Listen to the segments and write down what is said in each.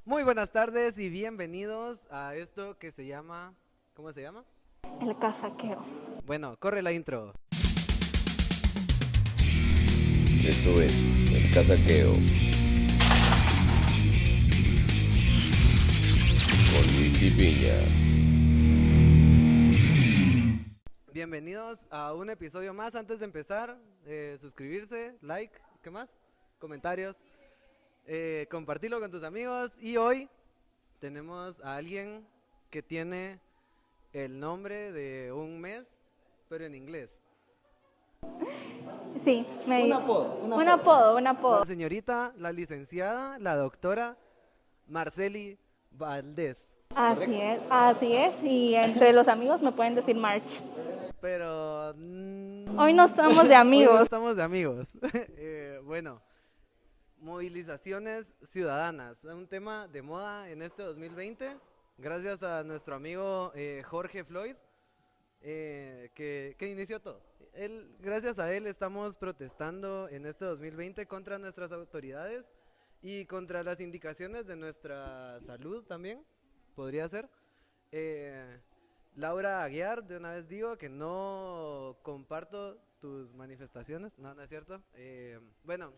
Muy buenas tardes y bienvenidos a esto que se llama... ¿Cómo se llama? El casaqueo. Bueno, corre la intro. Esto es El Casaqueo con Luis y Piña. Bienvenidos a un episodio más. Antes de empezar, suscribirse, like, ¿qué más? Comentarios, compartirlo con tus amigos. Y hoy tenemos a alguien que tiene el nombre de un mes, pero en inglés. Sí, Un apodo. La señorita, la licenciada, la doctora Marcely Valdés. Así es. Y entre los amigos me pueden decir March. Pero... Hoy no estamos de hoy no amigos. estamos de amigos. Bueno, movilizaciones ciudadanas, un tema de moda en este 2020, gracias a nuestro amigo Jorge Floyd, que inició todo. Gracias a él estamos protestando en este 2020 contra nuestras autoridades y contra las indicaciones de nuestra salud también, podría ser. Laura Aguiar, de una vez digo que no comparto tus manifestaciones, no es cierto. Bueno,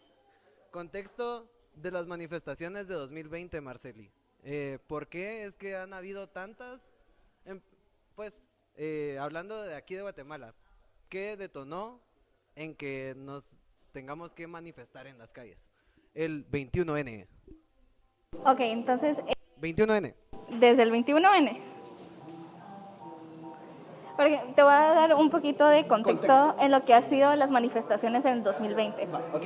contexto de las manifestaciones de 2020, Marcely. ¿Por qué es que han habido tantas? Hablando de aquí de Guatemala, ¿qué detonó en que nos tengamos que manifestar en las calles? El 21N. Ok, entonces, 21N. desde el 21N. Porque te voy a dar un poquito de contexto en lo que ha sido las manifestaciones en el 2020. Ok.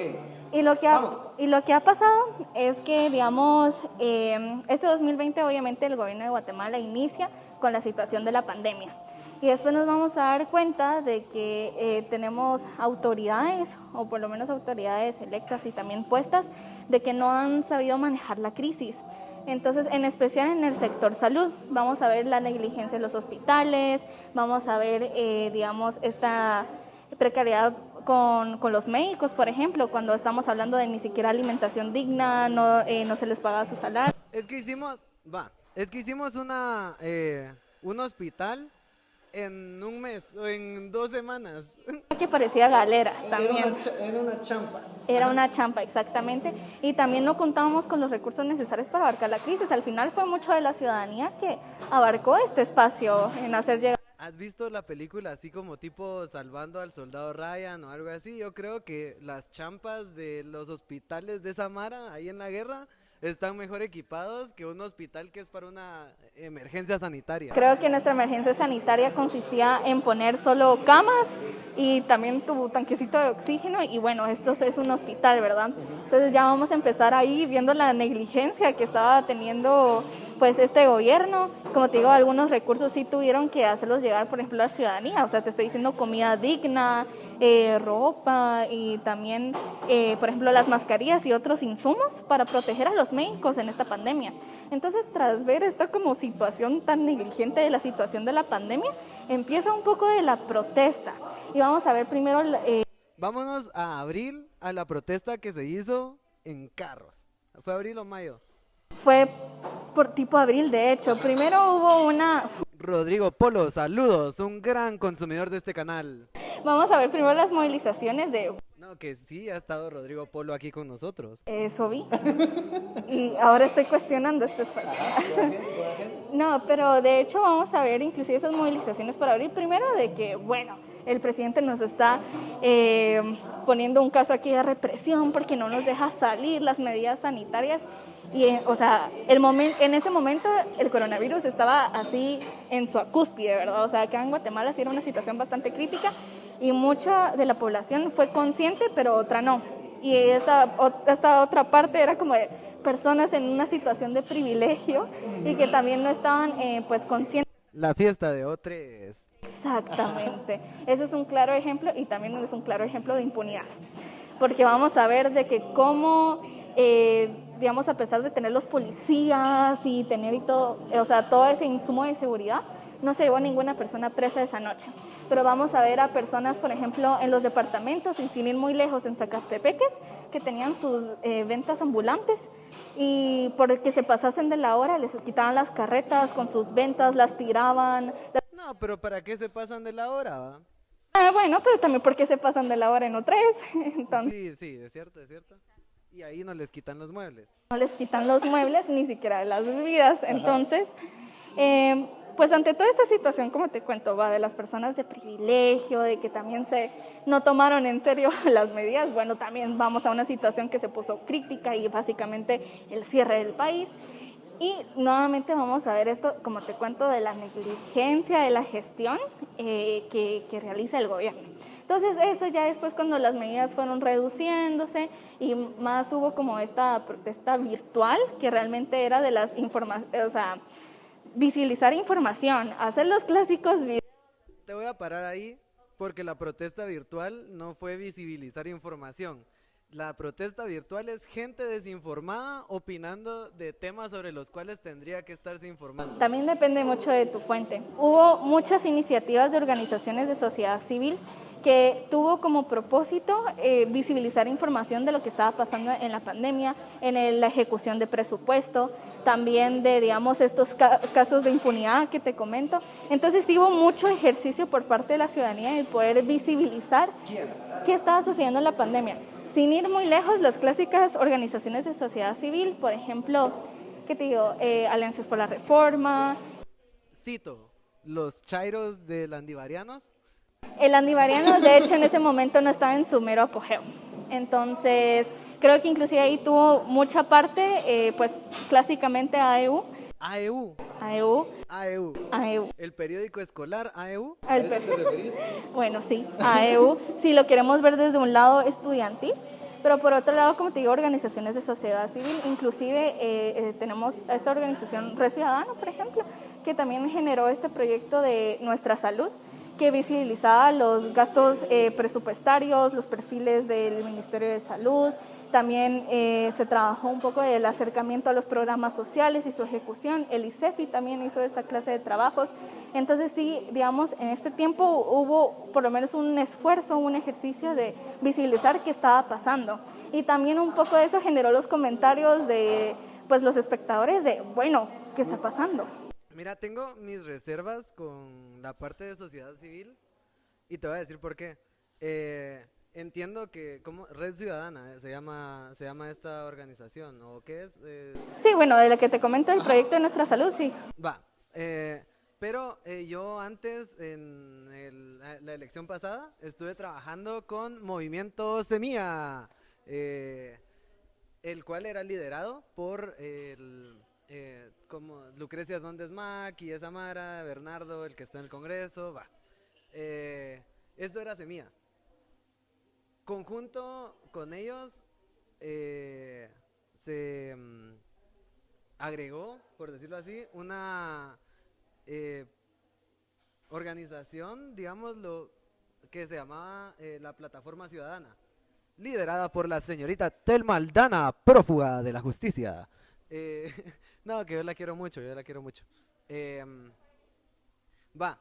Y lo que ha pasado es que, digamos, este 2020 obviamente el gobierno de Guatemala inicia con la situación de la pandemia. Y después nos vamos a dar cuenta de que tenemos autoridades, o por lo menos autoridades electas y también puestas, de que no han sabido manejar la crisis. Entonces, en especial en el sector salud, vamos a ver la negligencia en los hospitales, vamos a ver, digamos, esta precariedad con los médicos, por ejemplo, cuando estamos hablando de ni siquiera alimentación digna, no se les paga su salario. Es que hicimos un hospital en un mes o en 2 semanas. Que parecía galera también. Era una champa. Era una champa, exactamente. Y también no contábamos con los recursos necesarios para abarcar la crisis. Al final fue mucho de la ciudadanía que abarcó este espacio en hacer llegar. ¿Has visto la película así como tipo Salvando al Soldado Ryan o algo así? Yo creo que las champas de los hospitales de Samara ahí en la guerra están mejor equipados que un hospital que es para una emergencia sanitaria. Creo que nuestra emergencia sanitaria consistía en poner solo camas y también tu tanquecito de oxígeno, y bueno, esto es un hospital, ¿verdad? Entonces ya vamos a empezar ahí viendo la negligencia que estaba teniendo pues este gobierno. Como te digo, algunos recursos sí tuvieron que hacerlos llegar, por ejemplo, a la ciudadanía. O sea, te estoy diciendo comida digna, ropa y también, por ejemplo, las mascarillas y otros insumos para proteger a los médicos en esta pandemia. Entonces, tras ver esta como situación tan negligente de la situación de la pandemia, empieza un poco de la protesta. Y vamos a ver primero... Vámonos a abril, a la protesta que se hizo en carros. ¿Fue abril o mayo? Fue por tipo abril, de hecho. Primero hubo una... Rodrigo Polo, saludos, un gran consumidor de este canal. Vamos a ver primero las movilizaciones de... No, que sí, ha estado Rodrigo Polo aquí con nosotros. Eso vi. Y ahora estoy cuestionando este espacio. No, pero de hecho vamos a ver inclusive esas movilizaciones para abril. Primero de que, bueno, el presidente nos está poniendo un caso aquí de represión porque no nos deja salir las medidas sanitarias. Y, o sea, en ese momento el coronavirus estaba así en su cúspide, ¿verdad? O sea, acá en Guatemala sí era una situación bastante crítica y mucha de la población fue consciente, pero otra no. Y esta otra parte era como de personas en una situación de privilegio y que también no estaban pues conscientes. La fiesta de Otres. Exactamente. Ese es un claro ejemplo y también es un claro ejemplo de impunidad. Porque vamos a ver de que cómo... digamos, a pesar de tener los policías y tener y todo, o sea, todo ese insumo de seguridad, no se llevó ninguna persona presa esa noche. Pero vamos a ver a personas, por ejemplo, en los departamentos, y sin ir muy lejos, en Zacatepeques, que tenían sus ventas ambulantes y porque se pasasen de la hora les quitaban las carretas con sus ventas, las tiraban. No, pero ¿para qué se pasan de la hora, va? Bueno, pero también porque se pasan de la hora en O3. Entonces, Sí, es cierto, es cierto. Y ahí no les quitan los muebles. no les quitan los muebles ni siquiera las bebidas. Entonces, pues ante toda esta situación, como te cuento, va de las personas de privilegio, de que también no tomaron en serio las medidas, bueno, también vamos a una situación que se puso crítica y básicamente el cierre del país. Y nuevamente vamos a ver esto, como te cuento, de la negligencia de la gestión que realiza el gobierno. Entonces eso ya después cuando las medidas fueron reduciéndose y más hubo como esta protesta virtual que realmente era de las visibilizar información, hacer los clásicos videos. Te voy a parar ahí porque la protesta virtual no fue visibilizar información. La protesta virtual es gente desinformada opinando de temas sobre los cuales tendría que estarse informando. También depende mucho de tu fuente. Hubo muchas iniciativas de organizaciones de sociedad civil que tuvo como propósito visibilizar información de lo que estaba pasando en la pandemia, en la ejecución de presupuesto, también de, digamos, estos casos de impunidad que te comento. Entonces sí hubo mucho ejercicio por parte de la ciudadanía de poder visibilizar qué estaba sucediendo en la pandemia. Sin ir muy lejos, las clásicas organizaciones de sociedad civil, por ejemplo, ¿qué te digo? Alianzas por la Reforma. Cito, los chairos de landivarianos. El andivariano, de hecho, en ese momento no estaba en su mero apogeo. Entonces, creo que inclusive ahí tuvo mucha parte, pues, clásicamente AEU. AEU. AEU. AEU. AEU. El periódico escolar AEU. ¿A eso te referís? Bueno, sí, AEU, si lo queremos ver desde un lado estudiantil, pero por otro lado, como te digo, organizaciones de sociedad civil, inclusive tenemos a esta organización Red Ciudadano, por ejemplo, que también generó este proyecto de Nuestra Salud, que visibilizaba los gastos presupuestarios, los perfiles del Ministerio de Salud. También se trabajó un poco del acercamiento a los programas sociales y su ejecución. El ICEFI también hizo esta clase de trabajos. Entonces sí, digamos, en este tiempo hubo por lo menos un esfuerzo, un ejercicio de visibilizar qué estaba pasando. Y también un poco de eso generó los comentarios de pues, los espectadores de, bueno, ¿qué está pasando? Mira, tengo mis reservas con la parte de sociedad civil y te voy a decir por qué. Entiendo que como Red Ciudadana se llama esta organización, ¿o qué es? Sí, bueno, de la que te comento, el proyecto de Nuestra Salud, sí. Va, pero yo antes, la elección pasada, estuve trabajando con Movimiento Semilla, el cual era liderado por como Lucrecia Dondesmac y esa Mara, Bernardo, el que está en el Congreso, va. Esto era Semilla. Conjunto con ellos se agregó, por decirlo así, una organización, digámoslo, que se llamaba la Plataforma Ciudadana, liderada por la señorita Telma Aldana, prófuga de la justicia. No, que yo la quiero mucho. Va,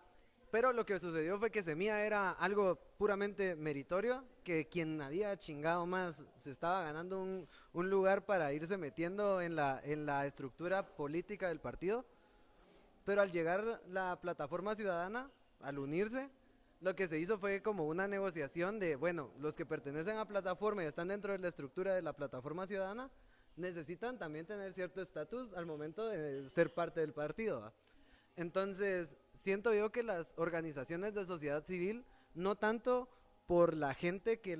pero lo que sucedió fue que Semilla era algo puramente meritorio, que quien había chingado más se estaba ganando un lugar para irse metiendo en la estructura política del partido. Pero al llegar la Plataforma Ciudadana, al unirse, lo que se hizo fue como una negociación de, bueno, los que pertenecen a Plataforma y están dentro de la estructura de la Plataforma Ciudadana, necesitan también tener cierto estatus al momento de ser parte del partido, ¿va? Entonces, siento yo que las organizaciones de sociedad civil, no tanto por la gente que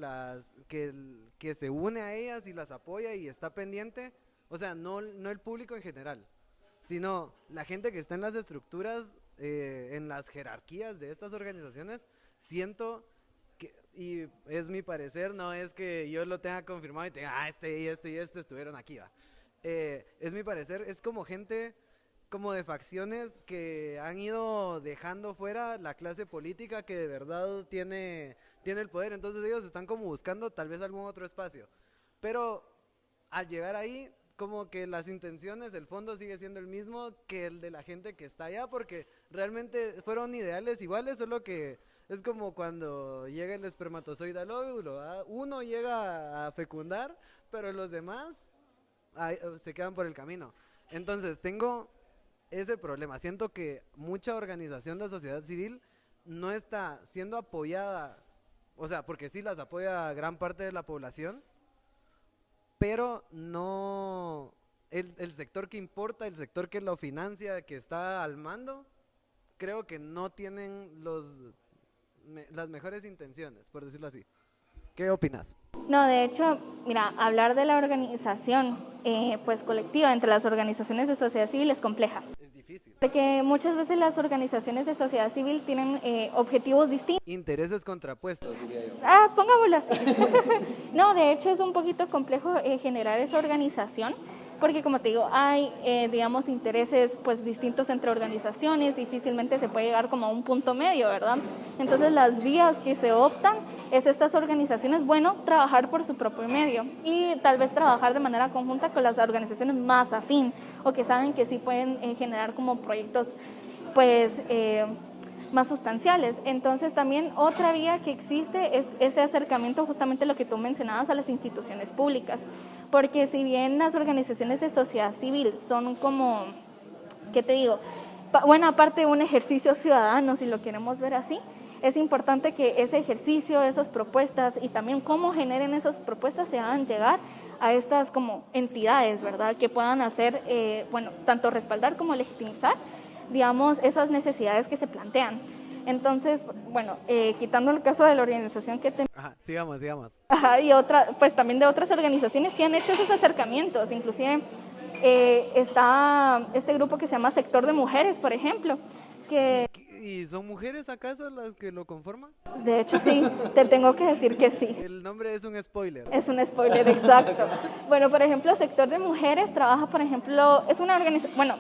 se une a ellas y las apoya y está pendiente, o sea, no el público en general, sino la gente que está en las estructuras, en las jerarquías de estas organizaciones, siento que, y es mi parecer, no es que yo lo tenga confirmado y tenga, este estuvieron aquí, va. Es mi parecer, es como gente como de facciones que han ido dejando fuera la clase política que de verdad tiene el poder, entonces ellos están como buscando tal vez algún otro espacio, pero al llegar ahí como que las intenciones, el fondo sigue siendo el mismo que el de la gente que está allá, porque realmente fueron ideales iguales, solo que Es como cuando llega el espermatozoide al óvulo, ¿ah? Uno llega a fecundar, pero los demás se quedan por el camino. Entonces, tengo ese problema. Siento que mucha organización de sociedad civil no está siendo apoyada, o sea, porque sí las apoya gran parte de la población, pero no el sector que importa, el sector que lo financia, que está al mando, creo que no tienen las mejores intenciones, por decirlo así. ¿Qué opinas? No, de hecho, mira, hablar de la organización pues colectiva entre las organizaciones de sociedad civil es compleja. Es difícil. Porque muchas veces las organizaciones de sociedad civil tienen objetivos distintos. Intereses contrapuestos, diría yo. Pongámoslo así. No, de hecho es un poquito complejo generar esa organización, porque como te digo, hay, digamos, intereses pues distintos entre organizaciones, difícilmente se puede llegar como a un punto medio, ¿verdad? Entonces las vías que se optan es estas organizaciones, bueno, trabajar por su propio medio y tal vez trabajar de manera conjunta con las organizaciones más afín o que saben que sí pueden generar como proyectos pues más sustanciales. Entonces también otra vía que existe es este acercamiento, justamente lo que tú mencionabas, a las instituciones públicas, porque si bien las organizaciones de sociedad civil son como, ¿qué te digo? Bueno, aparte de un ejercicio ciudadano, si lo queremos ver así, es importante que ese ejercicio, esas propuestas y también cómo generen esas propuestas se hagan llegar a estas como entidades, ¿verdad? Que puedan hacer, bueno, tanto respaldar como legitimizar, digamos, esas necesidades que se plantean. Entonces, bueno, quitando el caso de la organización que Ajá, sigamos. y otra, pues también de otras organizaciones que han hecho esos acercamientos, inclusive está este grupo que se llama Sector de Mujeres, por ejemplo, que... ¿Y son mujeres acaso las que lo conforman? De hecho sí, te tengo que decir que sí. El nombre es un spoiler. Es un spoiler, exacto. Bueno, por ejemplo, Sector de Mujeres trabaja, por ejemplo, es una organización, bueno,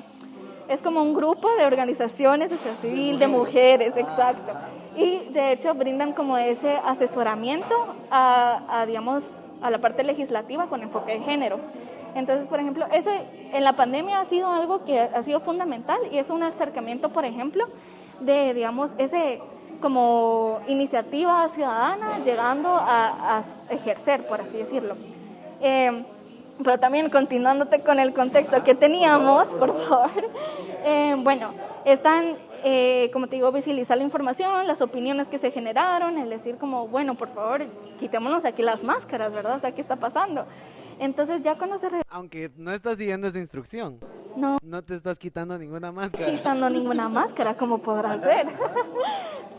es como un grupo de organizaciones de sociedad civil, de mujeres, exacto. Y de hecho brindan como ese asesoramiento digamos, a la parte legislativa con enfoque de género. Entonces, por ejemplo, en la pandemia ha sido algo que ha sido fundamental y es un acercamiento, por ejemplo, de, digamos, ese como iniciativa ciudadana llegando a ejercer, por así decirlo. Pero también continuándote con el contexto que teníamos, por favor, bueno, están, como te digo, visibilizar la información, las opiniones que se generaron, el decir como, bueno, por favor, quitémonos aquí las máscaras, ¿verdad? O sea, ¿qué está pasando? Entonces ya cuando se... Aunque no estás siguiendo esa instrucción. No. No te estás quitando ninguna máscara. Quitando ninguna máscara, como podrás ver.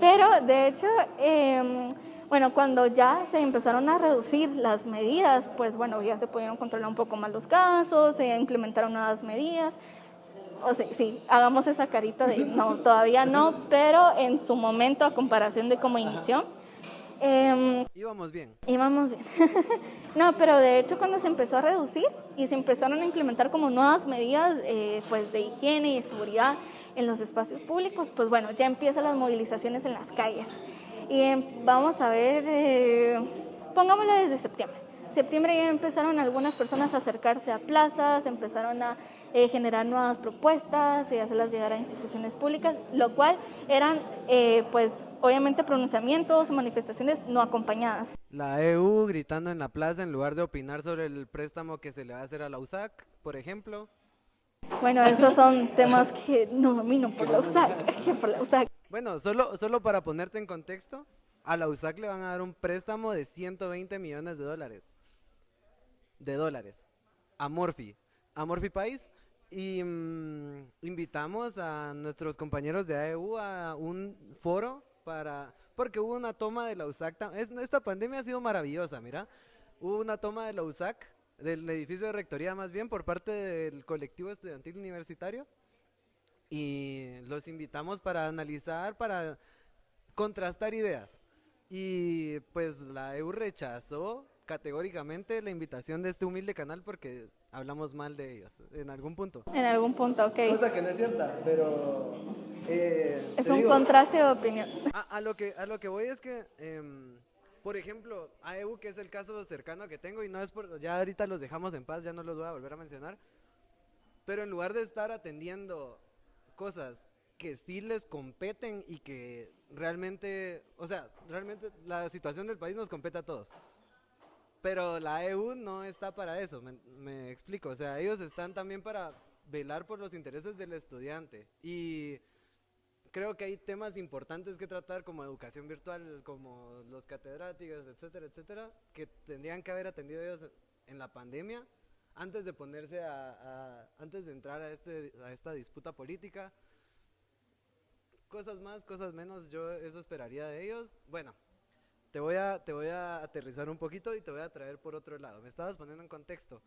Pero, de hecho, bueno, cuando ya se empezaron a reducir las medidas, pues bueno, ya se pudieron controlar un poco más los casos, se implementaron nuevas medidas. O sea, sí, hagamos esa carita de no, todavía no, pero en su momento, a comparación de cómo inició, íbamos bien. Íbamos bien. No, pero de hecho cuando se empezó a reducir y se empezaron a implementar como nuevas medidas pues de higiene y de seguridad en los espacios públicos, pues bueno, ya empiezan las movilizaciones en las calles. Y vamos a ver, pongámoslo desde septiembre. Septiembre ya empezaron algunas personas a acercarse a plazas, empezaron a generar nuevas propuestas y hacerlas llegar a instituciones públicas, lo cual eran pues obviamente pronunciamientos o manifestaciones no acompañadas. La EU gritando en la plaza en lugar de opinar sobre el préstamo que se le va a hacer a la USAC, por ejemplo. Bueno, estos son temas que no domino por la USAC. Bueno, solo para ponerte en contexto, a la USAC le van a dar un préstamo de 120 millones de dólares. A Morphy País. Y invitamos a nuestros compañeros de AEU a un foro porque hubo una toma de la USAC. Esta pandemia ha sido maravillosa, mira. Hubo una toma de la USAC, del edificio de rectoría más bien, por parte del colectivo estudiantil universitario. Y los invitamos para analizar, para contrastar ideas. Y pues la EU rechazó categóricamente la invitación de este humilde canal porque hablamos mal de ellos en algún punto. En algún punto, ok. Cosa que no es cierta, pero... es un contraste de opinión. A lo que voy es que, por ejemplo, AEU, que es el caso cercano que tengo, y no es por... Ya ahorita los dejamos en paz, ya no los voy a volver a mencionar, pero en lugar de estar atendiendo cosas que sí les competen y que realmente, o sea, realmente la situación del país nos compete a todos. Pero la EU no está para eso, me explico. O sea, ellos están también para velar por los intereses del estudiante. Y creo que hay temas importantes que tratar, como educación virtual, como los catedráticos, etcétera, etcétera, que tendrían que haber atendido ellos en la pandemia, antes de ponerse antes de entrar a esta disputa política. Cosas más, cosas menos, yo eso esperaría de ellos. Bueno, te voy a aterrizar un poquito y te voy a traer por otro lado. Me estabas poniendo en contexto.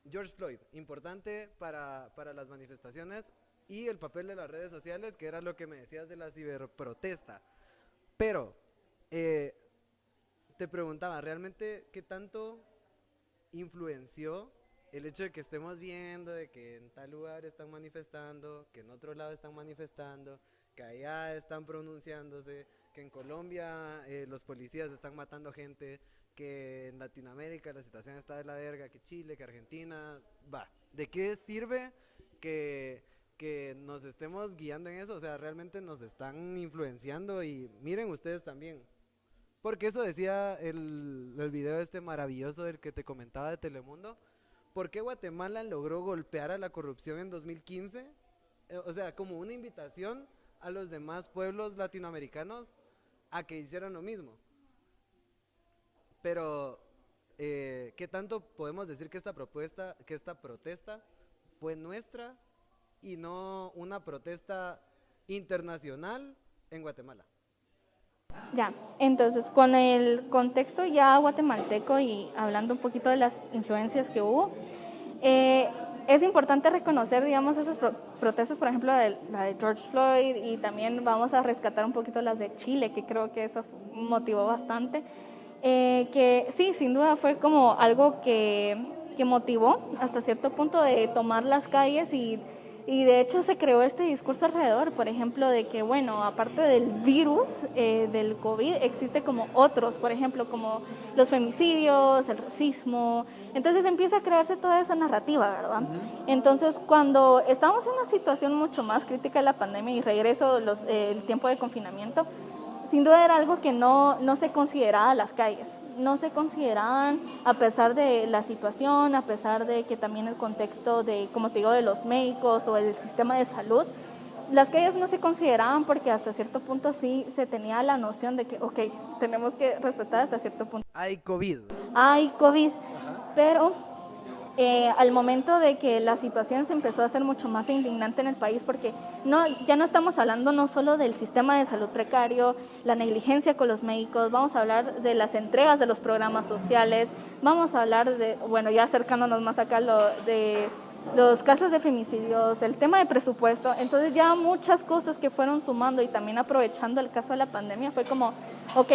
George Floyd, importante para las manifestaciones y el papel de las redes sociales, que era lo que me decías de la ciberprotesta. Pero, te preguntaba, ¿realmente qué tanto influenció el hecho de que estemos viendo de que en tal lugar están manifestando, que en otro lado están manifestando, que allá están pronunciándose, que en Colombia los policías están matando gente, que en Latinoamérica la situación está de la verga, que Chile, que Argentina, va? ¿De qué sirve que nos estemos guiando en eso? O sea, realmente nos están influenciando y miren ustedes también. Porque eso decía el video este maravilloso del que te comentaba de Telemundo. ¿Por qué Guatemala logró golpear a la corrupción en 2015? O sea, como una invitación a los demás pueblos latinoamericanos a que hicieran lo mismo. Pero, ¿qué tanto podemos decir que esta protesta fue nuestra y no una protesta internacional en Guatemala? Ya, entonces con el contexto ya guatemalteco y hablando un poquito de las influencias que hubo, es importante reconocer, digamos, esas protestas, por ejemplo, la de George Floyd, y también vamos a rescatar un poquito las de Chile, que creo que eso motivó bastante, que sí, sin duda fue como algo que motivó hasta cierto punto de tomar las calles y de hecho se creó este discurso alrededor, por ejemplo, de que, bueno, aparte del virus, del COVID, existe como otros, por ejemplo, como los femicidios, el racismo. Entonces empieza a crearse toda esa narrativa, ¿verdad? Entonces, cuando estábamos en una situación mucho más crítica de la pandemia y regreso el tiempo de confinamiento, sin duda era algo que no se consideraba las calles. No se consideraban, a pesar de la situación, a pesar de que también el contexto de, como te digo, de los médicos o el sistema de salud, las calles no se consideraban porque hasta cierto punto sí se tenía la noción de que, ok, tenemos que respetar hasta cierto punto. Hay COVID. Hay COVID, pero al momento de que la situación se empezó a hacer mucho más indignante en el país, porque ya no estamos hablando no solo del sistema de salud precario, la negligencia con los médicos, vamos a hablar de las entregas de los programas sociales, vamos a hablar de, bueno, ya acercándonos más acá, de los casos de femicidios, el tema de presupuesto. Entonces ya muchas cosas que fueron sumando y también aprovechando el caso de la pandemia fue como, ok,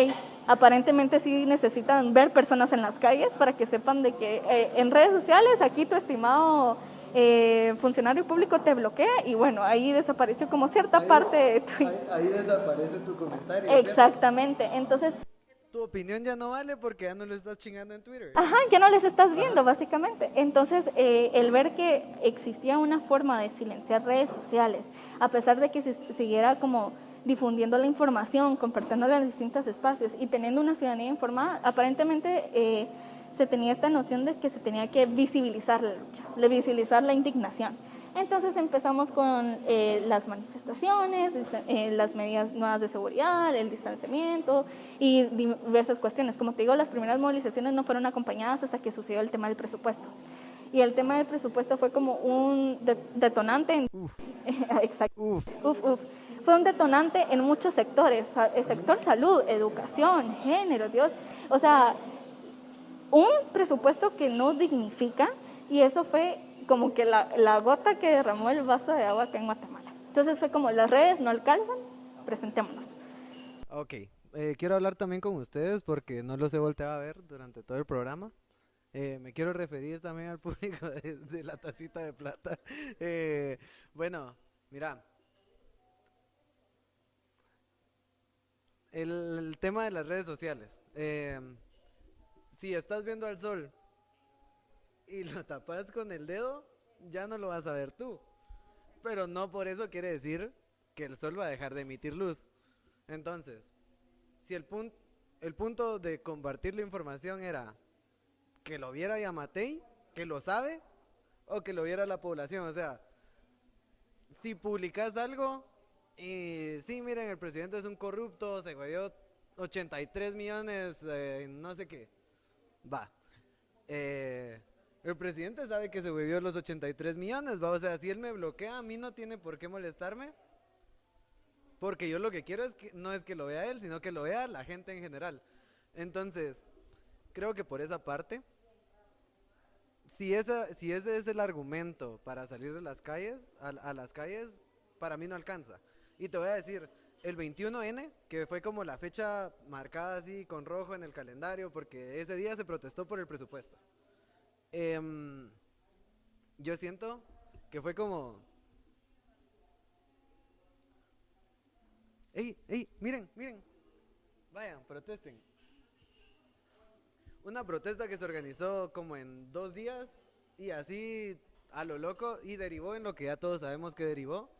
aparentemente sí necesitan ver personas en las calles para que sepan de que en redes sociales aquí tu estimado funcionario público te bloquea, y bueno, ahí desapareció como cierta parte de tu... Ahí desaparece tu comentario. Exactamente, entonces... Tu opinión ya no vale porque ya no lo estás chingando en Twitter. Ajá, ya no les estás viendo, básicamente. Entonces, el ver que existía una forma de silenciar redes sociales, a pesar de que se siguiera como difundiendo la información, compartiéndola en distintos espacios y teniendo una ciudadanía informada, aparentemente se tenía esta noción de que se tenía que visibilizar la lucha, visibilizar la indignación. Entonces empezamos con las manifestaciones, las medidas nuevas de seguridad, el distanciamiento y diversas cuestiones. Como te digo, las primeras movilizaciones no fueron acompañadas hasta que sucedió el tema del presupuesto. Y el tema del presupuesto fue como un detonante. Exacto. Fue un detonante en muchos sectores, el sector salud, educación, género, Dios. O sea, un presupuesto que no dignifica, y eso fue como que la gota que derramó el vaso de agua acá en Guatemala. Entonces fue como, las redes no alcanzan, presentémonos. Ok, quiero hablar también con ustedes porque no los he volteado a ver durante todo el programa. Me quiero referir también al público de la tacita de plata. Bueno, mira, el tema de las redes sociales. Si estás viendo al sol y lo tapas con el dedo, ya no lo vas a ver tú. Pero no por eso quiere decir que el sol va a dejar de emitir luz. Entonces, si el punto de compartir la información era que lo viera Yamatei, que lo sabe, o que lo viera la población. O sea, si publicas algo y sí, miren, el presidente es un corrupto, se guayó 83 millones, no sé qué, va. El presidente sabe que se huevió los 83 millones, va. O sea, si él me bloquea, a mí no tiene por qué molestarme. Porque yo lo que quiero es que no es que lo vea él, sino que lo vea la gente en general. Entonces, creo que por esa parte, si ese es el argumento para salir de las calles, a las calles, para mí no alcanza. Y te voy a decir, el 21N, que fue como la fecha marcada así con rojo en el calendario, porque ese día se protestó por el presupuesto. Yo siento que fue como... ¡Ey, miren! Vayan, protesten. Una protesta que se organizó como en 2 días y así a lo loco y derivó en lo que ya todos sabemos que derivó.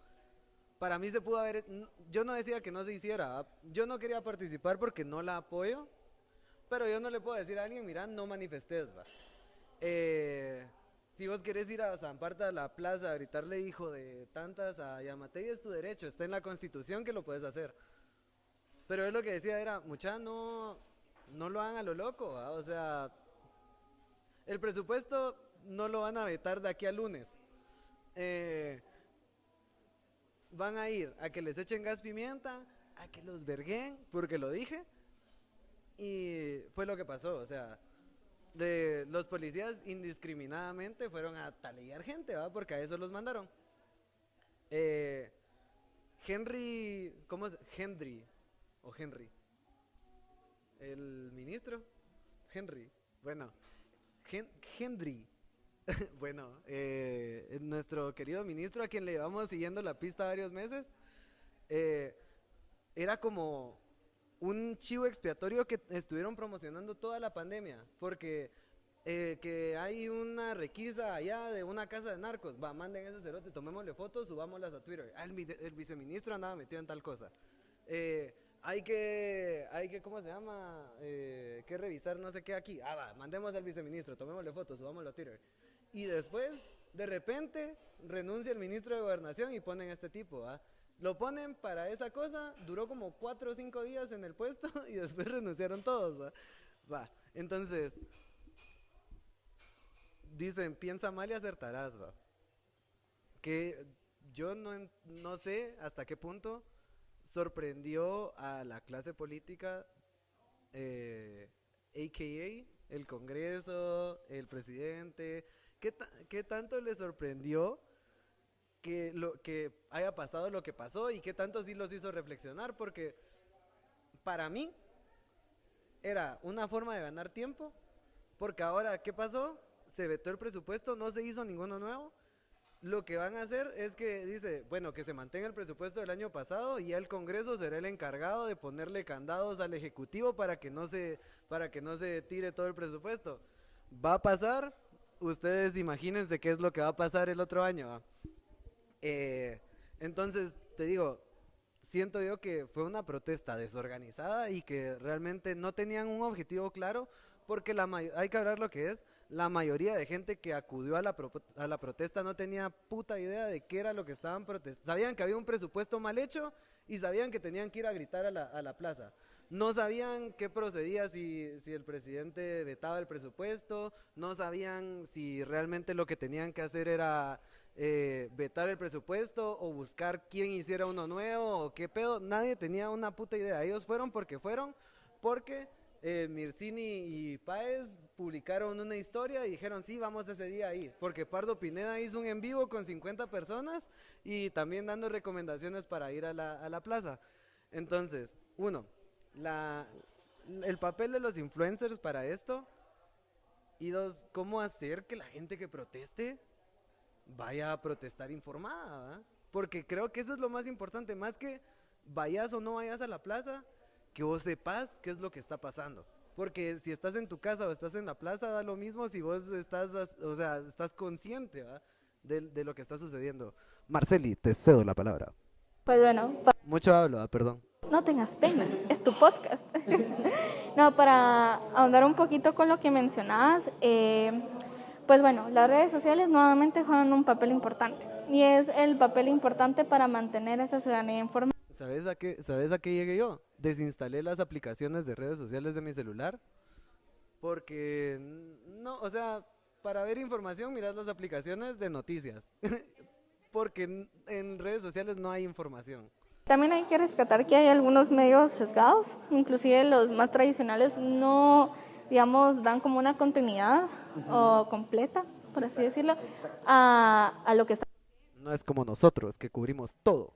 Para mí se pudo haber... Yo no decía que no se hiciera, yo no quería participar porque no la apoyo, pero yo no le puedo decir a alguien, mira, no manifestes, va. Si vos querés ir a Zamparta a la plaza a gritarle hijo de tantas a Yamatei, es tu derecho, está en la Constitución que lo puedes hacer. Pero él lo que decía era, mucha, no lo hagan a lo loco, ¿va? O sea, el presupuesto no lo van a vetar de aquí al lunes. Van a ir a que les echen gas pimienta, a que los verguen, porque lo dije, y fue lo que pasó. O sea, los policías indiscriminadamente fueron a talear gente, ¿va? Porque a eso los mandaron. ¿Cómo es? Henry, el ministro, Henry, bueno, Henry, bueno, nuestro querido ministro, a quien le llevamos siguiendo la pista varios meses, era como un chivo expiatorio que estuvieron promocionando toda la pandemia, porque que hay una requisa allá de una casa de narcos, va, manden ese cerote, tomémosle fotos, subámoslas a Twitter. El viceministro andaba metido en tal cosa. Hay que, ¿cómo se llama? Que revisar no sé qué aquí. Va, mandemos al viceministro, tomémosle fotos, subámoslo a Twitter. Y después, de repente, renuncia el ministro de Gobernación y ponen a este tipo, ¿va? Lo ponen para esa cosa, duró como 4 o 5 días en el puesto y después renunciaron todos, ¿va? Va, entonces, dicen, piensa mal y acertarás, ¿va? Que yo no sé hasta qué punto sorprendió a la clase política, a.k.a. el Congreso, el presidente, ¿qué tanto le sorprendió que haya pasado lo que pasó y qué tanto sí los hizo reflexionar? Porque para mí era una forma de ganar tiempo, porque ahora, ¿qué pasó? Se vetó el presupuesto, no se hizo ninguno nuevo. Lo que van a hacer es que dice, bueno, que se mantenga el presupuesto del año pasado y ya el Congreso será el encargado de ponerle candados al Ejecutivo para que no se tire todo el presupuesto. Va a pasar, ustedes imagínense qué es lo que va a pasar el otro año, ¿va? Entonces, te digo, siento yo que fue una protesta desorganizada y que realmente no tenían un objetivo claro, porque hay que hablar lo que es, la mayoría de gente que acudió a la protesta no tenía puta idea de qué era lo que estaban protestando. Sabían que había un presupuesto mal hecho y sabían que tenían que ir a gritar a la plaza. No sabían qué procedía si el presidente vetaba el presupuesto, no sabían si realmente lo que tenían que hacer era vetar el presupuesto o buscar quién hiciera uno nuevo o qué pedo. Nadie tenía una puta idea. Ellos fueron porque Mircini y Páez publicaron una historia y dijeron, sí, vamos ese día ahí, porque Pardo Pineda hizo un en vivo con 50 personas y también dando recomendaciones para ir a la plaza. Entonces, el papel de los influencers para esto, y 2, cómo hacer que la gente que proteste vaya a protestar informada, ¿verdad? Porque creo que eso es lo más importante, más que vayas o no vayas a la plaza, que vos sepas qué es lo que está pasando. Porque si estás en tu casa o estás en la plaza, da lo mismo si vos estás consciente, ¿va? de lo que está sucediendo. Marceli, te cedo la palabra. Pues bueno, Mucho hablo, perdón. no tengas pena, es tu podcast. No, para ahondar un poquito con lo que mencionabas, pues bueno, las redes sociales nuevamente juegan un papel importante y es el papel importante para mantener esa ciudadanía informada. ¿Sabes a qué llegué yo? Desinstalé las aplicaciones de redes sociales de mi celular porque, no, o sea, para ver información miras las aplicaciones de noticias porque en redes sociales no hay información. También hay que rescatar que hay algunos medios sesgados, inclusive los más tradicionales no, digamos, dan como una continuidad o completa, por así decirlo, a lo que está. No es como nosotros, que cubrimos todo.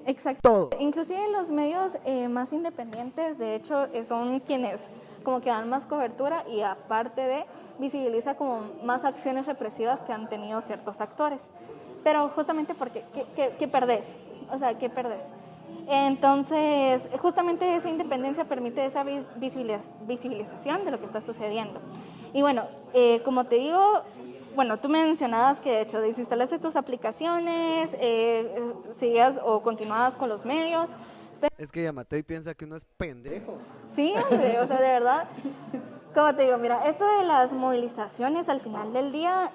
Exacto. Todo. Inclusive los medios más independientes, de hecho, son quienes como que dan más cobertura y aparte de visibiliza como más acciones represivas que han tenido ciertos actores. Pero justamente porque, ¿qué perdés? O sea, ¿qué perdés? Entonces, justamente esa independencia permite esa visibilización de lo que está sucediendo. Y bueno, como te digo, bueno, tú mencionabas que de hecho desinstalaste tus aplicaciones, seguías o continuabas con los medios. Es que Yamatei piensa que uno es pendejo. Sí, hombre, o sea, de verdad. Como te digo, mira, esto de las movilizaciones al final del día,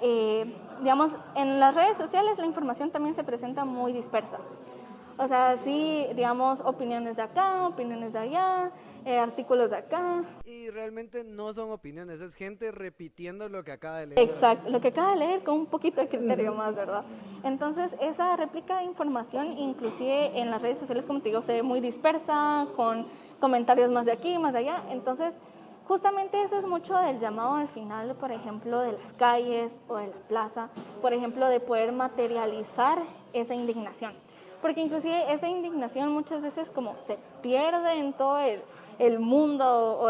digamos, en las redes sociales la información también se presenta muy dispersa. O sea, sí, digamos, opiniones de acá, opiniones de allá, artículos de acá. Y realmente no son opiniones, es gente repitiendo lo que acaba de leer. Exacto, lo que acaba de leer con un poquito de criterio más, ¿verdad? Entonces, esa réplica de información, inclusive en las redes sociales, como te digo, se ve muy dispersa, con comentarios más de aquí, más de allá. Entonces, justamente eso es mucho del llamado al final, por ejemplo, de las calles o de la plaza, por ejemplo, de poder materializar esa indignación. Porque inclusive esa indignación muchas veces como se pierde en todo el mundo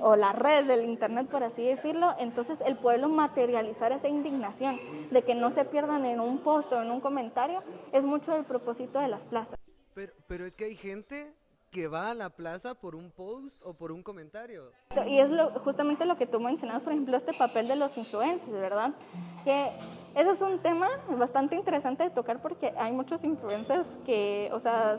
o la red del internet, por así decirlo, entonces el poderlo materializar esa indignación de que no se pierdan en un post o en un comentario es mucho del propósito de las plazas. Pero es que hay gente que va a la plaza por un post o por un comentario. Y es justamente lo que tú mencionabas, por ejemplo, este papel de los influencers, ¿verdad? Que ese es un tema bastante interesante de tocar porque hay muchos influencers que, o sea...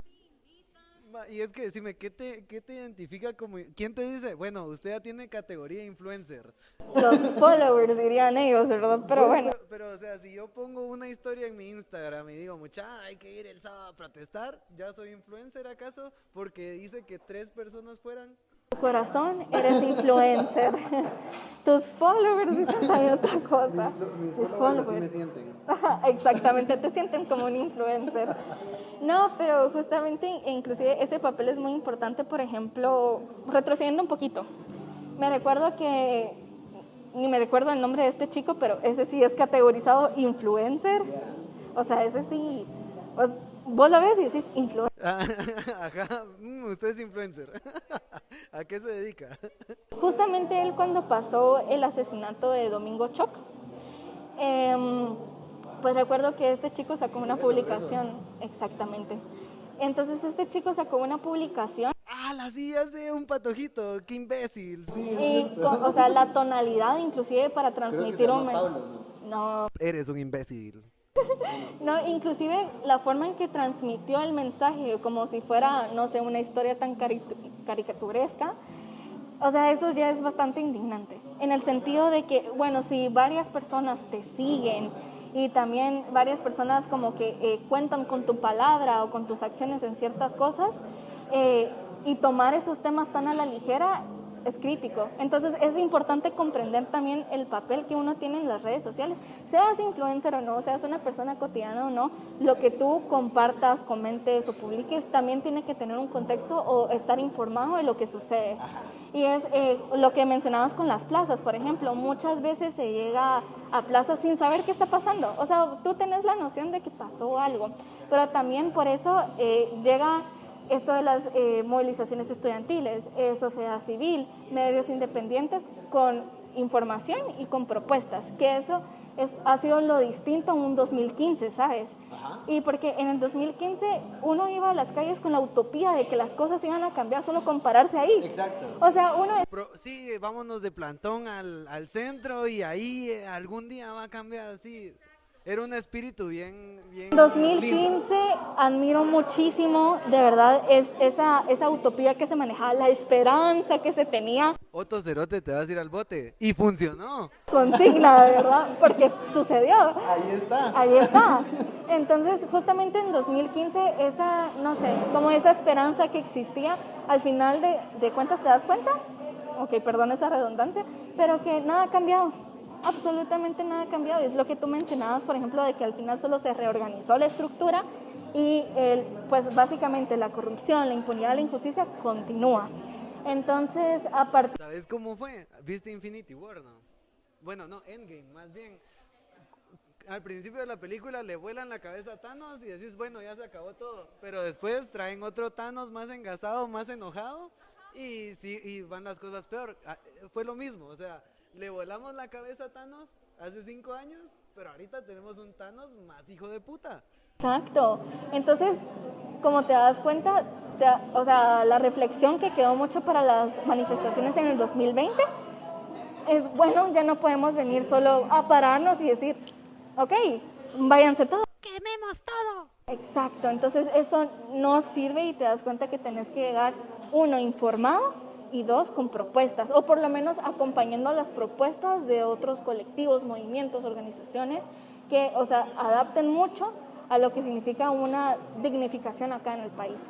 Y es que decime, ¿qué te identifica como... ¿Quién te dice? Bueno, usted ya tiene categoría influencer. Los followers dirían ellos, ¿verdad? Pero bueno. Pero, o sea, si yo pongo una historia en mi Instagram y digo, mucha, hay que ir el sábado a protestar, ¿ya soy influencer acaso? Porque dice que 3 personas fueran. Tu corazón, eres influencer. Tus followers dicen también otra cosa. Mis followers así me sienten. Exactamente, te sienten como un influencer. No, pero justamente, inclusive ese papel es muy importante, por ejemplo, retrocediendo un poquito. Me recuerdo que, ni me recuerdo el nombre de este chico, pero ese sí es categorizado influencer. O sea, ese sí, pues, vos lo ves y decís influencer. Ajá, usted es influencer. ¿A qué se dedica? Justamente él cuando pasó el asesinato de Domingo Choc, pues recuerdo que este chico sacó una publicación, exactamente. Entonces este chico sacó una publicación. Ah, la silla de un patojito, qué imbécil. Sí. Y o sea, la tonalidad inclusive para transmitir un Pablo, no, Eres un imbécil. no, inclusive la forma en que transmitió el mensaje, como si fuera, no sé, una historia tan caricaturesca, o sea, eso ya es bastante indignante. En el sentido de que, bueno, si varias personas te siguen y también varias personas como que cuentan con tu palabra o con tus acciones en ciertas cosas, y tomar esos temas tan a la ligera es crítico. Entonces es importante comprender también el papel que uno tiene en las redes sociales, seas influencer o no, seas una persona cotidiana o no, lo que tú compartas, comentes o publiques también tiene que tener un contexto o estar informado de lo que sucede. Y es lo que mencionabas con las plazas, por ejemplo, muchas veces se llega a plazas sin saber qué está pasando. O sea, tú tenés la noción de que pasó algo, pero también por eso llega esto de las movilizaciones estudiantiles, sociedad civil, medios independientes con información y con propuestas, que eso ha sido lo distinto en un 2015, ¿sabes? Ajá. Y porque en el 2015 uno iba a las calles con la utopía de que las cosas iban a cambiar solo con pararse ahí. Exacto. O sea, uno... Sí, vámonos de plantón al centro y ahí algún día va a cambiar, sí. Era un espíritu bien, bien 2015 admiro muchísimo, de verdad, es esa utopía que se manejaba, la esperanza que se tenía. Otto Cerote, te vas a ir al bote. Y funcionó. Consigna, de verdad, porque sucedió. Ahí está. Ahí está. Entonces, justamente en 2015, esa, no sé, como esa esperanza que existía, al final de cuentas, ¿te das cuenta? Ok, perdón esa redundancia, pero que nada ha cambiado. Absolutamente nada ha cambiado. Es lo que tú mencionabas, por ejemplo, de que al final solo se reorganizó la estructura y pues básicamente la corrupción, la impunidad, la injusticia continúa. Entonces, a partir... ¿Sabes cómo fue? ¿Viste Infinity War, no? Bueno, no, Endgame, más bien. Al principio de la película le vuelan la cabeza a Thanos y decís, bueno, ya se acabó todo. Pero después traen otro Thanos más engasado, más enojado y, sí, y van las cosas peor. Fue lo mismo, o sea, le volamos la cabeza a Thanos hace 5 años, pero ahorita tenemos un Thanos más hijo de puta. Exacto. Entonces, como te das cuenta, o sea, la reflexión que quedó mucho para las manifestaciones en el 2020 es, bueno, ya no podemos venir solo a pararnos y decir, ok, váyanse todos. ¡Quememos todo! Exacto, entonces eso no sirve y te das cuenta que tenés que llegar, uno, informado y dos, con propuestas, o por lo menos acompañando las propuestas de otros colectivos, movimientos, organizaciones que, o sea, adapten mucho a lo que significa una dignificación acá en el país.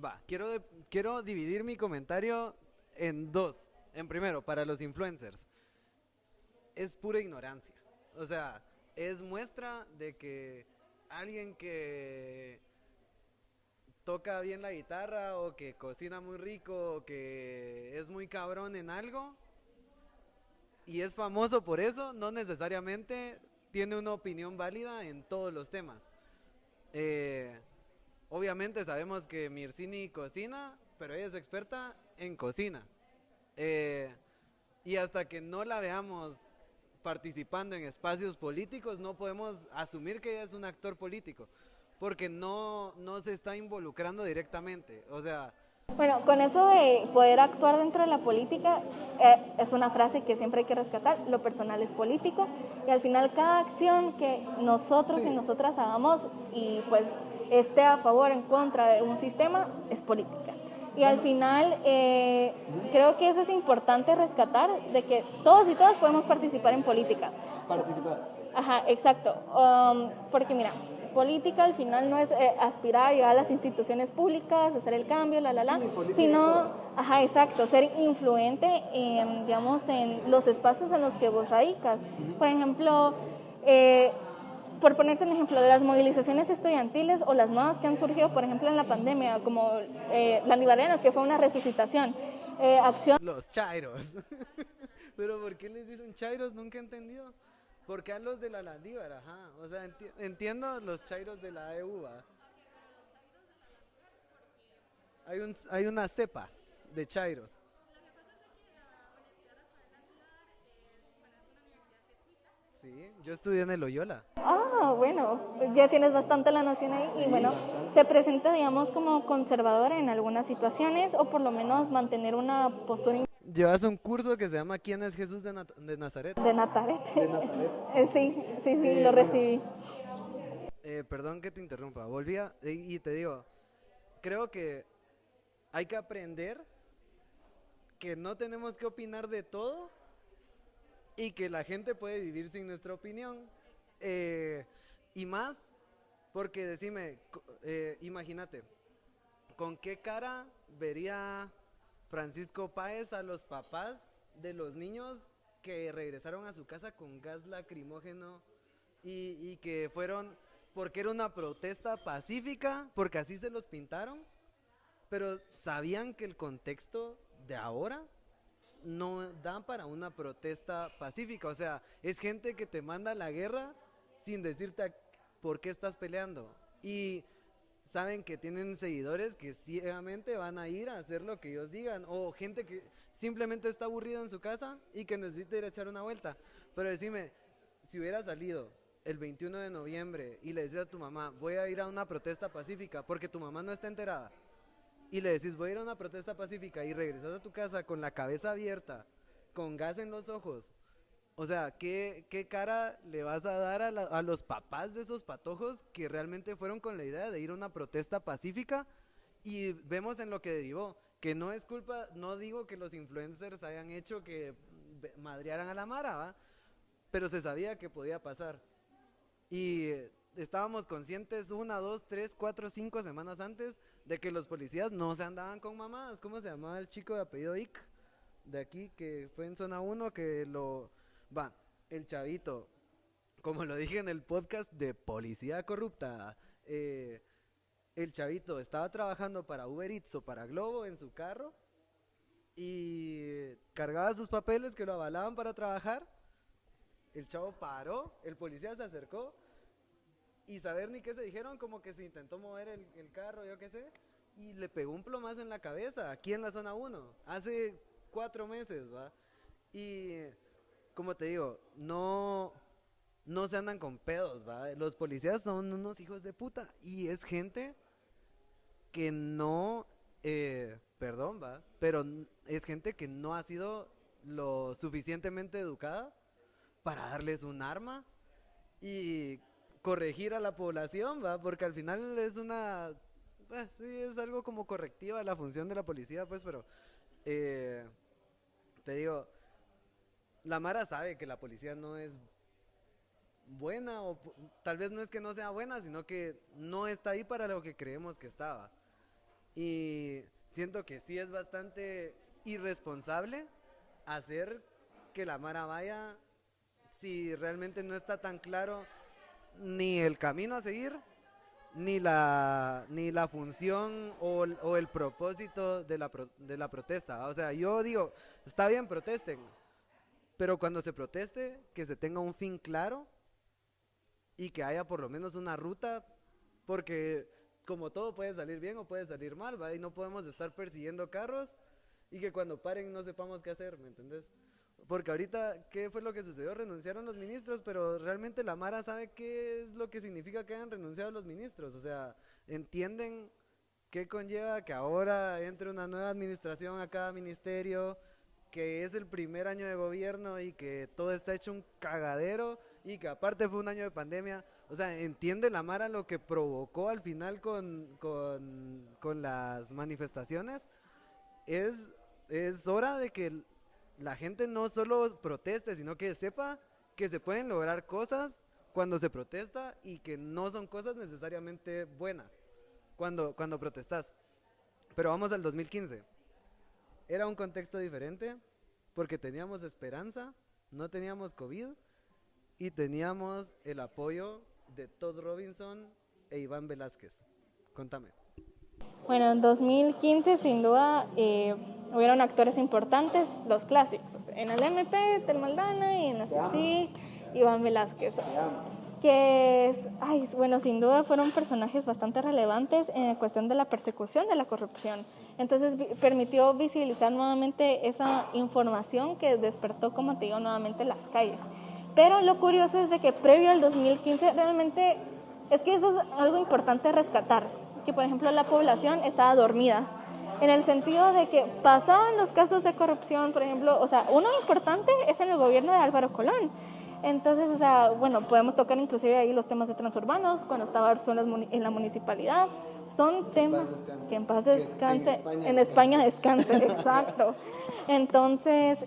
Va, quiero dividir mi comentario en dos. En primero, para los influencers, es pura ignorancia. O sea, es muestra de que alguien que toca bien la guitarra o que cocina muy rico o que es muy cabrón en algo y es famoso por eso, no necesariamente tiene una opinión válida en todos los temas. Obviamente sabemos que Mircini cocina, pero ella es experta en cocina. Y hasta que no la veamos participando en espacios políticos, no podemos asumir que ella es un actor político, porque no se está involucrando directamente. O sea... Bueno, con eso de poder actuar dentro de la política, es una frase que siempre hay que rescatar, lo personal es político, y al final cada acción que nosotros y nosotras hagamos y pues esté a favor o en contra de un sistema, es política. Y al final creo que eso es importante rescatar, de que todos y todas podemos participar en política. Participar. Ajá, exacto. Porque mira, política al final no es aspirar a llegar a las instituciones públicas, hacer el cambio, Sí, sino, ajá, exacto, ser influente en, digamos, en los espacios en los que vos radicas. Por ejemplo, por ponerte un ejemplo de las movilizaciones estudiantiles o las nuevas que han surgido, por ejemplo, en la pandemia, como Landivarianos, que fue una resucitación, acción... Los chairos. Pero ¿por qué les dicen chairos? Nunca he entendido. ¿Por qué a los de la Landívar? Ajá. O sea, entiendo los chairos de la EU. Hay una cepa de chairos. Sí, yo estudié en el Loyola. Ah, bueno, pues ya tienes bastante la noción ahí y bueno, se presenta, digamos, como conservadora en algunas situaciones o por lo menos mantener una postura Llevas un curso que se llama ¿Quién es Jesús de Nazaret? de Nazaret. De Nazaret. Sí, lo recibí. Perdón que te interrumpa, volvía y te digo, creo que hay que aprender que no tenemos que opinar de todo y que la gente puede vivir sin nuestra opinión. Y más, porque decime, imagínate, ¿con qué cara vería Francisco Páez a los papás de los niños que regresaron a su casa con gas lacrimógeno y que fueron, porque era una protesta pacífica, porque así se los pintaron, pero sabían que el contexto de ahora no da para una protesta pacífica? O sea, es gente que te manda a la guerra sin decirte por qué estás peleando. Y saben que tienen seguidores que ciegamente van a ir a hacer lo que ellos digan. O gente que simplemente está aburrida en su casa y que necesita ir a echar una vuelta. Pero decime, si hubiera salido el 21 de noviembre y le decías a tu mamá, voy a ir a una protesta pacífica, porque tu mamá no está enterada, y le decís, voy a ir a una protesta pacífica, y regresas a tu casa con la cabeza abierta, con gas en los ojos, O sea, ¿qué cara le vas a dar a los papás de esos patojos que realmente fueron con la idea de ir a una protesta pacífica? Y vemos en lo que derivó, que no es culpa, no digo que los influencers hayan hecho que madrearan a la mara, ¿va? Pero se sabía que podía pasar. Y estábamos conscientes 1, 2, 3, 4, 5 semanas antes de que los policías no se andaban con mamadas. ¿Cómo se llamaba el chico de apellido Ick? De aquí, que fue en zona 1, que va, el chavito, como lo dije en el podcast de Policía Corrupta, el chavito estaba trabajando para Uber Eats o para Globo en su carro y cargaba sus papeles que lo avalaban para trabajar. El chavo paró, el policía se acercó y saber ni qué se dijeron, como que se intentó mover el carro, yo qué sé, y le pegó un plomazo en la cabeza, aquí en la zona 1, hace 4 meses, ¿va? Y como te digo, no se andan con pedos, ¿va? Los policías son unos hijos de puta y es gente que no, perdón, ¿va? Pero es gente que no ha sido lo suficientemente educada para darles un arma y corregir a la población, ¿va? Porque al final es sí, es algo como correctiva la función de la policía, pues, pero te digo, la Mara sabe que la policía no es buena, o tal vez no es que no sea buena, sino que no está ahí para lo que creemos que estaba. Y siento que sí es bastante irresponsable hacer que la Mara vaya si realmente no está tan claro ni el camino a seguir, ni la función o el propósito de la protesta. O sea, yo digo, está bien, protesten, pero cuando se proteste, que se tenga un fin claro y que haya por lo menos una ruta, porque como todo puede salir bien o puede salir mal, ¿va? Y no podemos estar persiguiendo carros y que cuando paren no sepamos qué hacer, ¿me entendés? Porque ahorita, ¿qué fue lo que sucedió? Renunciaron los ministros, pero realmente la Mara sabe qué es lo que significa que hayan renunciado los ministros. O sea, entienden qué conlleva que ahora entre una nueva administración a cada ministerio, que es el primer año de gobierno y que todo está hecho un cagadero y que aparte fue un año de pandemia. O sea, entiende la Mara lo que provocó al final con las manifestaciones. Es hora de que la gente no solo proteste, sino que sepa que se pueden lograr cosas cuando se protesta y que no son cosas necesariamente buenas cuando protestas. Pero vamos al 2015. Era un contexto diferente porque teníamos esperanza, no teníamos COVID y teníamos el apoyo de Todd Robinson e Iván Velázquez. Contame. Bueno, en 2015 sin duda hubieron actores importantes, los clásicos. En el MP, Tel Maldana, y en la CICIG, Iván Velázquez. Bueno, sin duda fueron personajes bastante relevantes en la cuestión de la persecución de la corrupción. Entonces permitió visibilizar nuevamente esa información que despertó, como te digo, nuevamente las calles. Pero lo curioso es de que previo al 2015 realmente, es que eso es algo importante rescatar, que por ejemplo la población estaba dormida, en el sentido de que pasaban los casos de corrupción, por ejemplo, o sea, uno importante es en el gobierno de Álvaro Colón. Entonces, o sea, bueno, podemos tocar inclusive ahí los temas de transurbanos, cuando estaba Arzuelas en la municipalidad, son temas que en paz descanse, en España descanse, exacto. Entonces,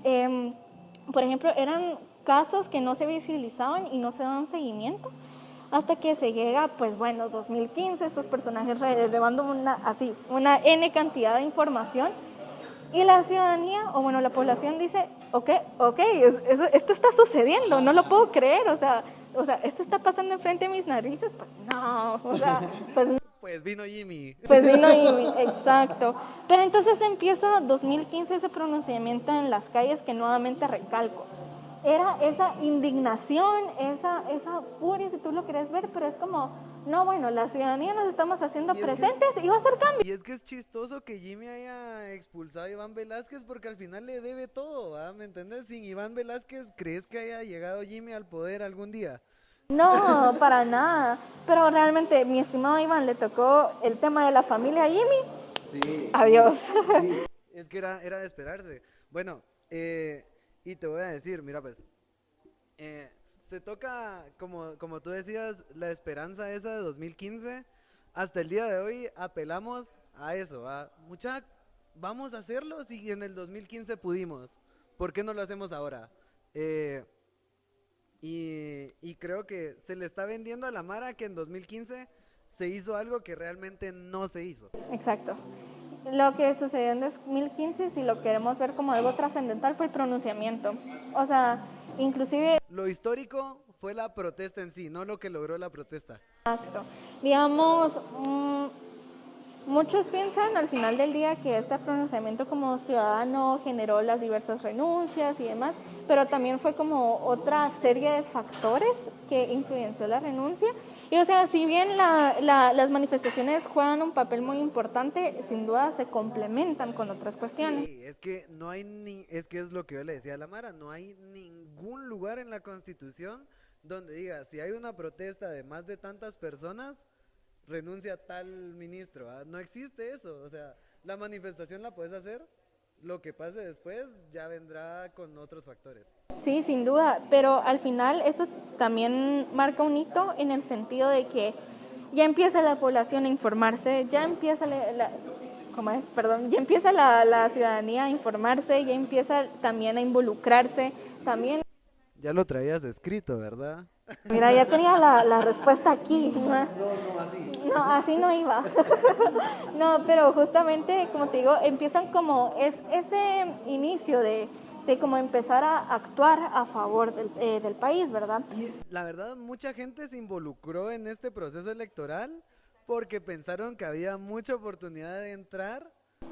por ejemplo, eran casos que no se visibilizaban y no se daban seguimiento, hasta que se llega, pues bueno, 2015, estos personajes relevando una N cantidad de información, y la ciudadanía, o bueno, la población dice, ok, esto está sucediendo, no lo puedo creer, o sea, esto está pasando enfrente de mis narices, pues no, o sea, pues vino Jimmy. Pues vino Jimmy, exacto. Pero entonces empieza 2015 ese pronunciamiento en las calles que nuevamente recalco. Era esa indignación, esa furia, si tú lo querés ver, pero es como, no, bueno, la ciudadanía nos estamos haciendo presentes y va a hacer cambio. Y es que es chistoso que Jimmy haya expulsado a Iván Velázquez porque al final le debe todo, ¿va? ¿Me entendés? Sin Iván Velázquez, ¿crees que haya llegado Jimmy al poder algún día? No, para nada. Pero realmente, mi estimado Iván, le tocó el tema de la familia a Jimmy. Sí. Adiós. Sí. Es que era de esperarse. Bueno, y te voy a decir, mira pues, Se toca, como tú decías, la esperanza esa de 2015. Hasta el día de hoy apelamos a eso, mucha, vamos a hacerlo si en el 2015 pudimos. ¿Por qué no lo hacemos ahora? Eh, y creo que se le está vendiendo a la Mara que en 2015 se hizo algo que realmente no se hizo. Exacto. Lo que sucedió en 2015, si lo queremos ver como algo trascendental, fue el pronunciamiento. O sea, inclusive... Lo histórico fue la protesta en sí, no lo que logró la protesta. Exacto. Digamos, muchos piensan al final del día que este pronunciamiento como ciudadano generó las diversas renuncias y demás, pero también fue como otra serie de factores que influenció la renuncia. Y o sea, si bien las manifestaciones juegan un papel muy importante, sin duda se complementan con otras cuestiones. Sí, es que no hay es que es lo que yo le decía a la Mara, no hay ningún lugar en la Constitución donde diga, si hay una protesta de más de tantas personas, renuncia tal ministro. No existe eso, o sea, la manifestación la puedes hacer, lo que pase después ya vendrá con otros factores. Sí, sin duda, pero al final eso también marca un hito en el sentido de que ya empieza la población a informarse, ya empieza ya empieza la ciudadanía a informarse, ya empieza también a involucrarse, también... Ya lo traías escrito, ¿verdad? Mira, ya tenía la respuesta aquí. No, así. No, así no iba. No, pero justamente, como te digo, empiezan como ese inicio de como empezar a actuar a favor del país, ¿verdad? Y la verdad, mucha gente se involucró en este proceso electoral porque pensaron que había mucha oportunidad de entrar.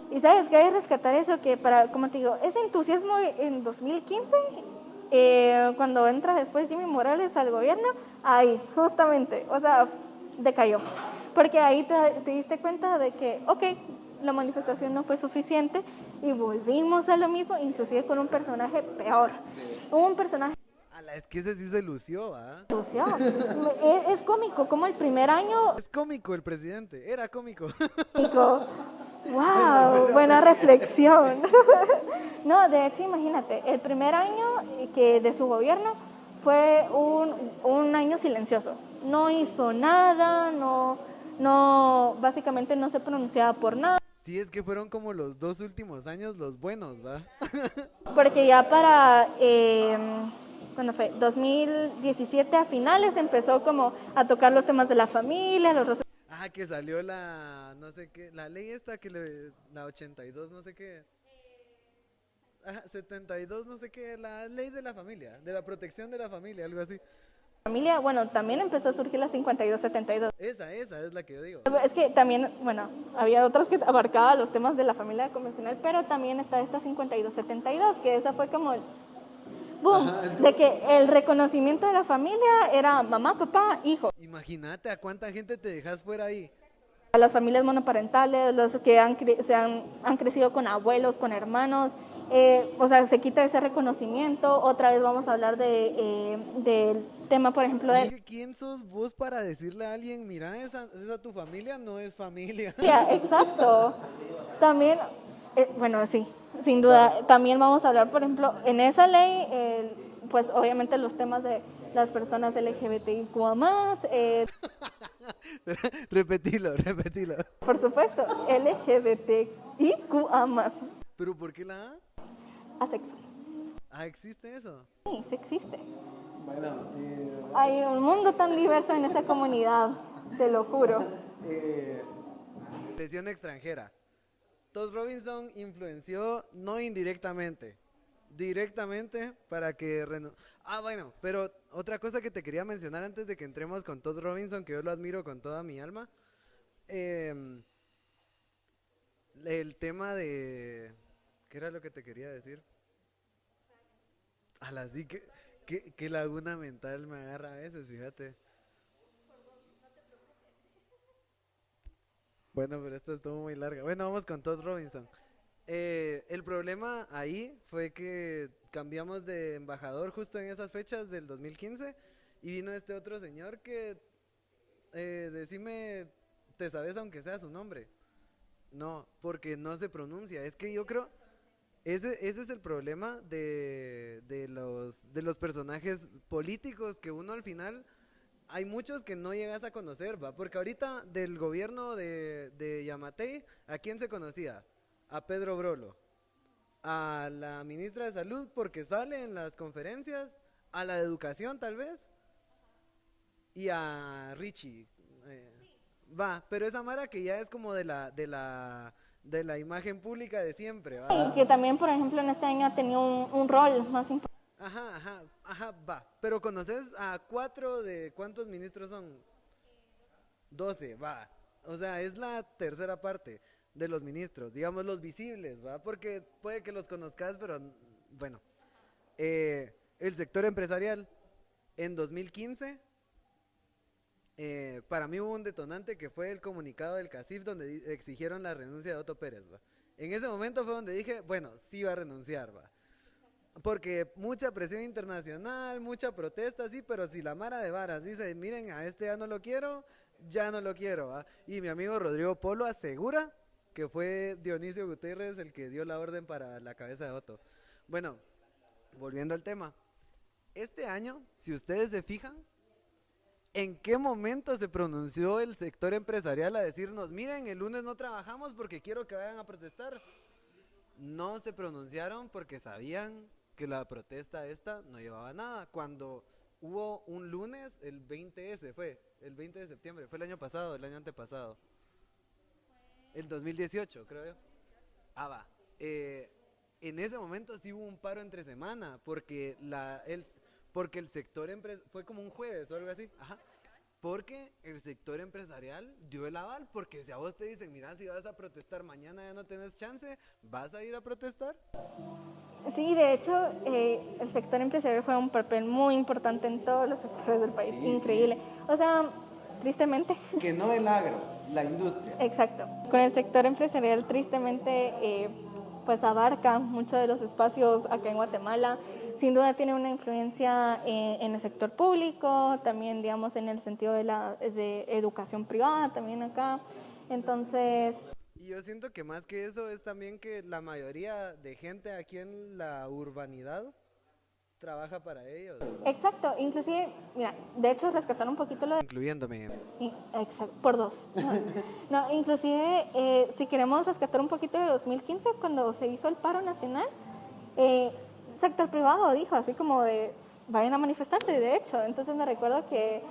Y sabes que hay que rescatar eso, que como te digo, ese entusiasmo en 2015, cuando entra después Jimmy Morales al gobierno, ahí, justamente, o sea, decayó. Porque ahí te diste cuenta de que, ok, la manifestación no fue suficiente y volvimos a lo mismo, inclusive con un personaje peor. Sí. Un personaje... Es que ese sí se lució, ¿ah? Lució. Es cómico, como el primer año... Es cómico el presidente, era cómico. Cómico. ¡Wow! Buena reflexión. No, de hecho, imagínate, el primer año de su gobierno fue un año silencioso. No hizo nada, básicamente no se pronunciaba por nada. Sí, es que fueron como los 2 últimos años los buenos, ¿va? Porque ya para, ¿cuándo fue? 2017 a finales empezó como a tocar los temas de la familia, los rostros. Que salió no sé qué, la ley esta la 82, no sé qué. 72, no sé qué, la ley de la familia, de la protección de la familia, algo así. Familia, bueno, también empezó a surgir la 52-72. Esa es la que yo digo. Es que también, bueno, había otras que abarcaban los temas de la familia convencional, pero también está esta 52-72, que esa fue como el boom, de que el reconocimiento de la familia era mamá, papá, hijo. Imagínate a cuánta gente te dejas fuera ahí. A las familias monoparentales, los que han crecido con abuelos, con hermanos, o sea, se quita ese reconocimiento. Otra vez vamos a hablar del tema, por ejemplo, de... ¿Quién sos vos para decirle a alguien, mira, esa tu familia no es familia? Exacto. También, bueno, sí, sin duda. También vamos a hablar, por ejemplo, en esa ley, pues obviamente los temas de las personas LGBTIQ+. Repetilo. Por supuesto, LGBTIQ+. ¿Pero por qué la A? Asexual. ¿Existe eso? Sí, sí existe. Bueno, hay un mundo tan diverso en esa comunidad, te lo juro. Presión extranjera. Todd Robinson influenció no indirectamente, directamente para que... bueno, pero otra cosa que te quería mencionar antes de que entremos con Todd Robinson, que yo lo admiro con toda mi alma, el tema de... ¿Qué era lo que te quería decir? Sí, que laguna mental me agarra a veces, fíjate. Bueno, pero esto estuvo muy larga. Bueno, vamos con Todd Robinson. El problema ahí fue que cambiamos de embajador justo en esas fechas del 2015 y vino este otro señor que, decime, ¿te sabes aunque sea su nombre? No, porque no se pronuncia. Es que yo creo, Ese es el problema de los personajes políticos que uno al final, hay muchos que no llegas a conocer, ¿va? Porque ahorita del gobierno de Yamatei, ¿a quién se conocía? A Pedro Brolo, a la ministra de Salud porque sale en las conferencias, a la de Educación tal vez, y a Richie. Va, pero esa Mara que ya es como de la imagen pública de siempre, ¿va? Y que también, por ejemplo, en este año ha tenido un rol más importante. Ajá, va. Pero conoces a 4 de ¿cuántos ministros son? 12, va. O sea, es la tercera parte de los ministros, digamos los visibles, va. Porque puede que los conozcas, pero bueno. El sector empresarial en 2015, para mí hubo un detonante que fue el comunicado del CACIF donde exigieron la renuncia de Otto Pérez, va. En ese momento fue donde dije, bueno, sí va a renunciar, va. Porque mucha presión internacional, mucha protesta, sí, pero si la Mara de Varas dice, miren, a este ya no lo quiero, ¿va? Y mi amigo Rodrigo Polo asegura que fue Dionisio Gutiérrez el que dio la orden para la cabeza de Otto. Bueno, volviendo al tema, este año, si ustedes se fijan, ¿en qué momento se pronunció el sector empresarial a decirnos, miren, el lunes no trabajamos porque quiero que vayan a protestar? No se pronunciaron porque sabían que la protesta esta no llevaba a nada. Cuando hubo un lunes, el 20S el 20 de septiembre, fue el año pasado, el año antepasado. El 2018, creo yo. Va. En ese momento sí hubo un paro entre semana, porque el sector fue como un jueves o algo así. Ajá. Porque el sector empresarial dio el aval, porque si a vos te dicen, mira, si vas a protestar mañana ya no tenés chance, ¿vas a ir a protestar? Sí, de hecho, el sector empresarial juega un papel muy importante en todos los sectores del país, Sí, increíble. O sea, tristemente. Que no el agro, la industria. Exacto. Con el sector empresarial, tristemente, pues abarca muchos de los espacios acá en Guatemala. Sin duda tiene una influencia en el sector público, también, digamos, en el sentido de educación privada, también acá. Entonces... Y yo siento que más que eso es también que la mayoría de gente aquí en la urbanidad trabaja para ellos. Exacto, inclusive, mira, de hecho rescatar un poquito lo de... Incluyéndome. Exacto, por 2. No, inclusive, si queremos rescatar un poquito de 2015, cuando se hizo el paro nacional, sector privado dijo así como de, vayan a manifestarse, de hecho. Entonces me recuerdo que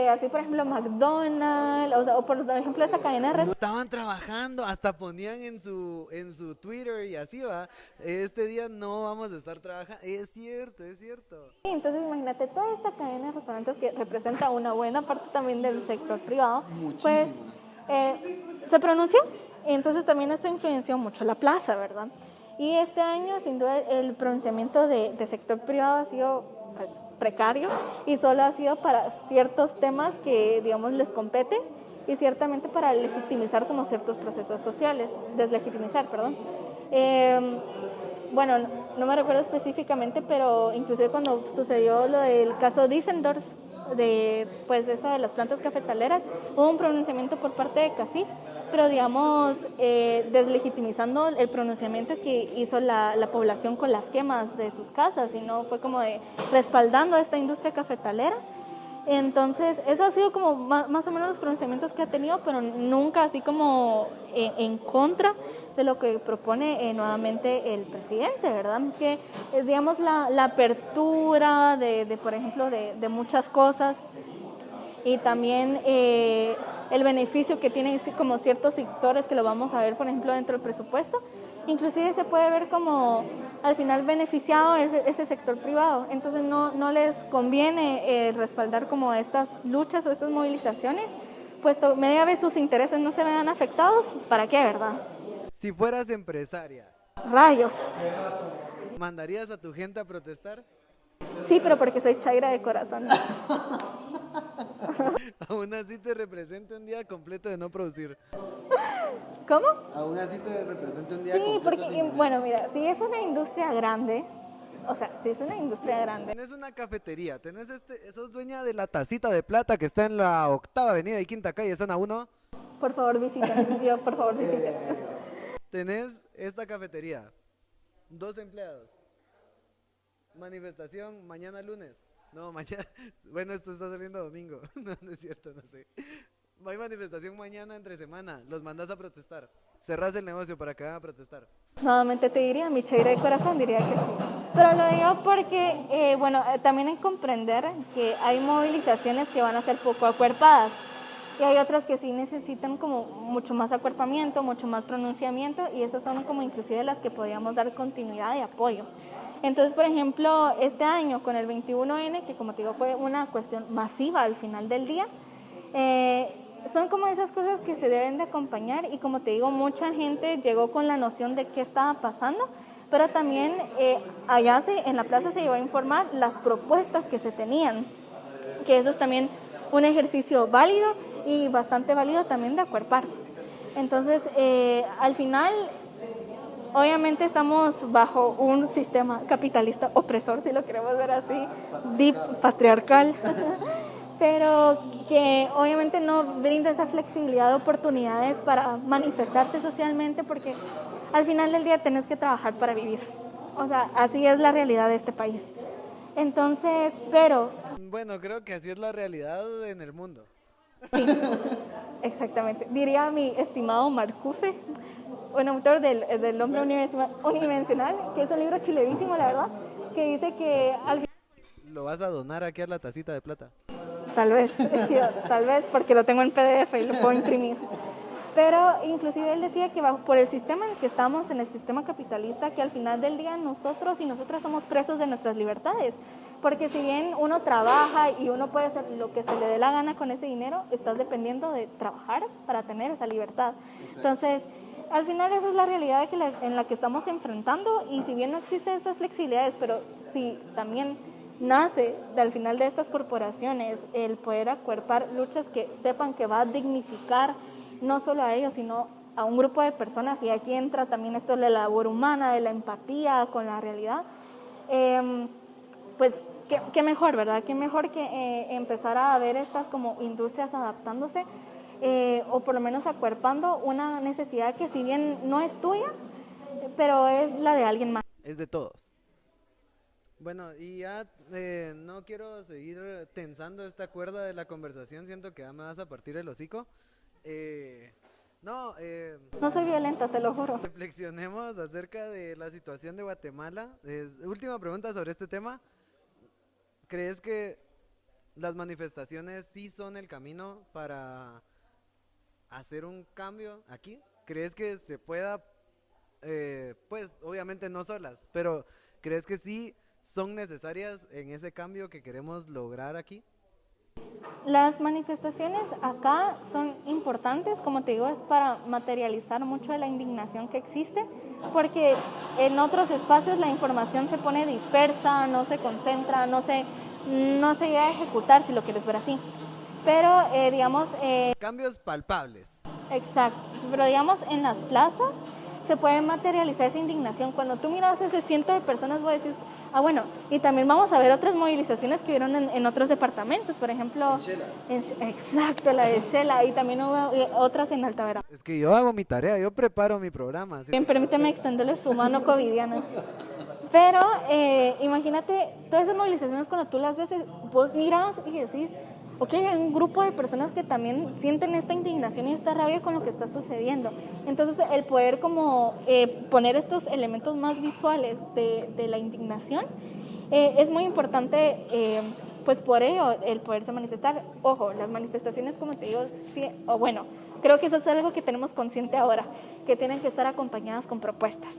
así, por ejemplo, McDonald's, o por ejemplo esa cadena de Estaban trabajando, hasta ponían en su Twitter y así va, este día no vamos a estar trabajando. Es cierto. Sí, entonces imagínate, toda esta cadena de restaurantes que representa una buena parte también del sector privado, pues se pronunció, y entonces también esto influenció mucho la plaza, ¿verdad? Y este año, sin duda, el pronunciamiento de sector privado ha sido, pues, precario, y solo ha sido para ciertos temas que, digamos, les compete, y ciertamente para legitimizar como ciertos procesos sociales, deslegitimizar, perdón. Bueno, no me recuerdo específicamente, pero inclusive cuando sucedió lo del caso Düsseldorf, de esto de las plantas cafetaleras, hubo un pronunciamiento por parte de CACIF, pero digamos, deslegitimizando el pronunciamiento que hizo la población con las quemas de sus casas, y no fue como de respaldando a esta industria cafetalera. Entonces, eso ha sido como más o menos los pronunciamientos que ha tenido, pero nunca así como en contra de lo que propone nuevamente el presidente, ¿verdad? Que es, digamos, la apertura por ejemplo, de muchas cosas, y también el beneficio que tienen como ciertos sectores, que lo vamos a ver, por ejemplo, dentro del presupuesto. Inclusive se puede ver como al final beneficiado ese sector privado. Entonces no les conviene respaldar como estas luchas o estas movilizaciones, puesto media vez sus intereses no se vean afectados. ¿Para qué, verdad? Si fueras empresaria, Rayos. ¿mandarías a tu gente a protestar? Sí, pero porque soy chaira de corazón. Aún así te representa un día completo de no producir. ¿Cómo? Aún así te representa un día Sí, completo porque, sin- bueno, mira, si es una industria grande, Tenés una cafetería, sos dueña de la tacita de plata que está en la 8ª avenida y 5ª calle, zona 1. por favor visiten, por favor visiten. Tenés esta cafetería. 2 empleados. Manifestación mañana lunes. No, mañana. Bueno, esto está saliendo domingo. No, no es cierto, no sé. Hay manifestación mañana entre semana. Los mandas a protestar. Cerrás el negocio para que vayan a protestar. Nuevamente te diría, mi cheira de corazón diría que sí. Pero lo digo porque, también hay que comprender que hay movilizaciones que van a ser poco acuerpadas. Y hay otras que sí necesitan como mucho más acuerpamiento, mucho más pronunciamiento, y esas son como inclusive las que podríamos dar continuidad y apoyo. Entonces, por ejemplo, este año con el 21N, que como te digo fue una cuestión masiva al final del día, son como esas cosas que se deben de acompañar, y como te digo, mucha gente llegó con la noción de qué estaba pasando, pero también allá en la plaza se iba a informar las propuestas que se tenían, que eso es también un ejercicio válido y bastante válido también de acuerpar. Entonces, al final, obviamente estamos bajo un sistema capitalista opresor, si lo queremos ver así, deep patriarcal, pero que obviamente no brinda esa flexibilidad de oportunidades para manifestarte socialmente, porque al final del día tenés que trabajar para vivir. O sea, así es la realidad de este país. Entonces, pero... Bueno, creo que así es la realidad en el mundo. Sí, exactamente. Diría mi estimado Marcuse, un autor del Hombre Unidimensional, que es un libro chilerísimo, la verdad, que dice que al final... ¿Lo vas a donar aquí a la tacita de plata? Tal vez, sí, tal vez, porque lo tengo en PDF y lo puedo imprimir. Pero inclusive él decía que por el sistema en el que estamos, en el sistema capitalista, que al final del día nosotros y nosotras somos presos de nuestras libertades. Porque si bien uno trabaja y uno puede hacer lo que se le dé la gana con ese dinero, estás dependiendo de trabajar para tener esa libertad. Exacto. Entonces, al final esa es la realidad en la que estamos enfrentando, y si bien no existen esas flexibilidades, pero sí también nace al final de estas corporaciones el poder acuerpar luchas que sepan que va a dignificar no solo a ellos, sino a un grupo de personas, y aquí entra también esto de la labor humana, de la empatía con la realidad. Pues qué mejor, ¿verdad? Qué mejor que empezar a ver estas como industrias adaptándose, o por lo menos acuerpando una necesidad que si bien no es tuya, pero es la de alguien más. Es de todos. Bueno, y ya no quiero seguir tensando esta cuerda de la conversación, siento que ya me vas a partir el hocico. No soy violenta, te lo juro. Reflexionemos acerca de la situación de Guatemala. Última pregunta sobre este tema. ¿Crees que las manifestaciones sí son el camino para hacer un cambio aquí? ¿Crees que se pueda, pues obviamente no solas, pero crees que sí son necesarias en ese cambio que queremos lograr aquí? Las manifestaciones acá son importantes, como te digo, es para materializar mucho de la indignación que existe, porque en otros espacios la información se pone dispersa, no se concentra, no se llega a ejecutar, si lo quieres ver así. Pero, cambios palpables. Exacto, pero digamos en las plazas se puede materializar esa indignación. Cuando tú miras ese ciento de personas, vos decís, bueno, y también vamos a ver otras movilizaciones que hubieron en otros departamentos, por ejemplo... Exacto, la de Shela, y también hubo otras en Alta Verapaz. Es que yo hago mi tarea, yo preparo mi programa. ¿Sí? Bien, permíteme extenderle su mano covidiana. Pero imagínate, todas esas movilizaciones cuando tú las ves, vos miras y decís, ok, hay un grupo de personas que también sienten esta indignación y esta rabia con lo que está sucediendo. Entonces, el poder como poner estos elementos más visuales de la indignación es muy importante, pues por ello, el poderse manifestar. Ojo, las manifestaciones, como te digo, sí, creo que eso es algo que tenemos consciente ahora, que tienen que estar acompañadas con propuestas.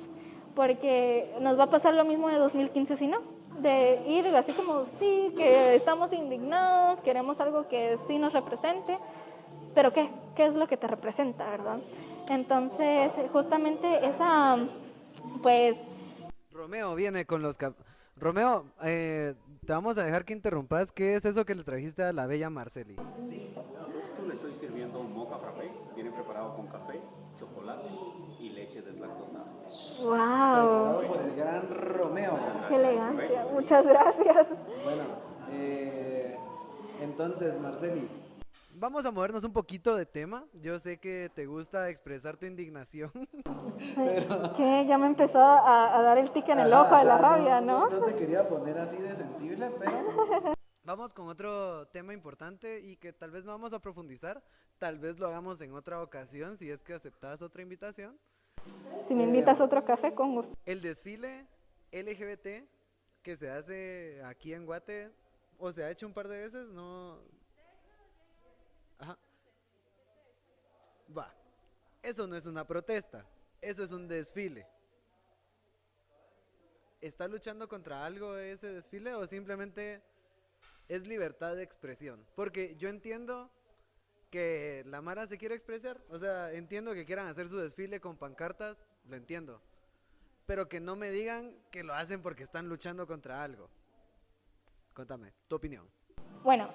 Porque nos va a pasar lo mismo de 2015, si no, de ir así como, sí, que estamos indignados, queremos algo que sí nos represente, pero ¿qué es lo que te representa, verdad? Entonces, justamente esa, pues... Romeo viene con los... Romeo, te vamos a dejar que interrumpas. ¿Qué es eso que le trajiste a la bella Marceli? Esto le estoy sirviendo un mocha frappé, viene preparado con café, chocolate y leche deslactosada. ¡Wow! Preparado por el gran Romeo. ¡Qué elegancia! Muchas gracias. Bueno, entonces, Marceli, Vamos a movernos un poquito de tema. Yo sé que te gusta expresar tu indignación. Que ya me empezó a dar el tic en el ojo de la rabia, ¿no? No te quería poner así de sensible, pero Vamos con otro tema importante y que tal vez no vamos a profundizar. Tal vez lo hagamos en otra ocasión si es que aceptas otra invitación. Si me invitas a otro café, con gusto. El desfile LGBT que se hace aquí en Guate, o se ha hecho un par de veces, no... Ajá. Va, eso no es una protesta, eso es un desfile. ¿Está luchando contra algo ese desfile o simplemente es libertad de expresión? Porque yo entiendo que la Mara se quiere expresar, o sea, entiendo que quieran hacer su desfile con pancartas, lo entiendo, pero que no me digan que lo hacen porque están luchando contra algo. Contame, tu opinión. Bueno,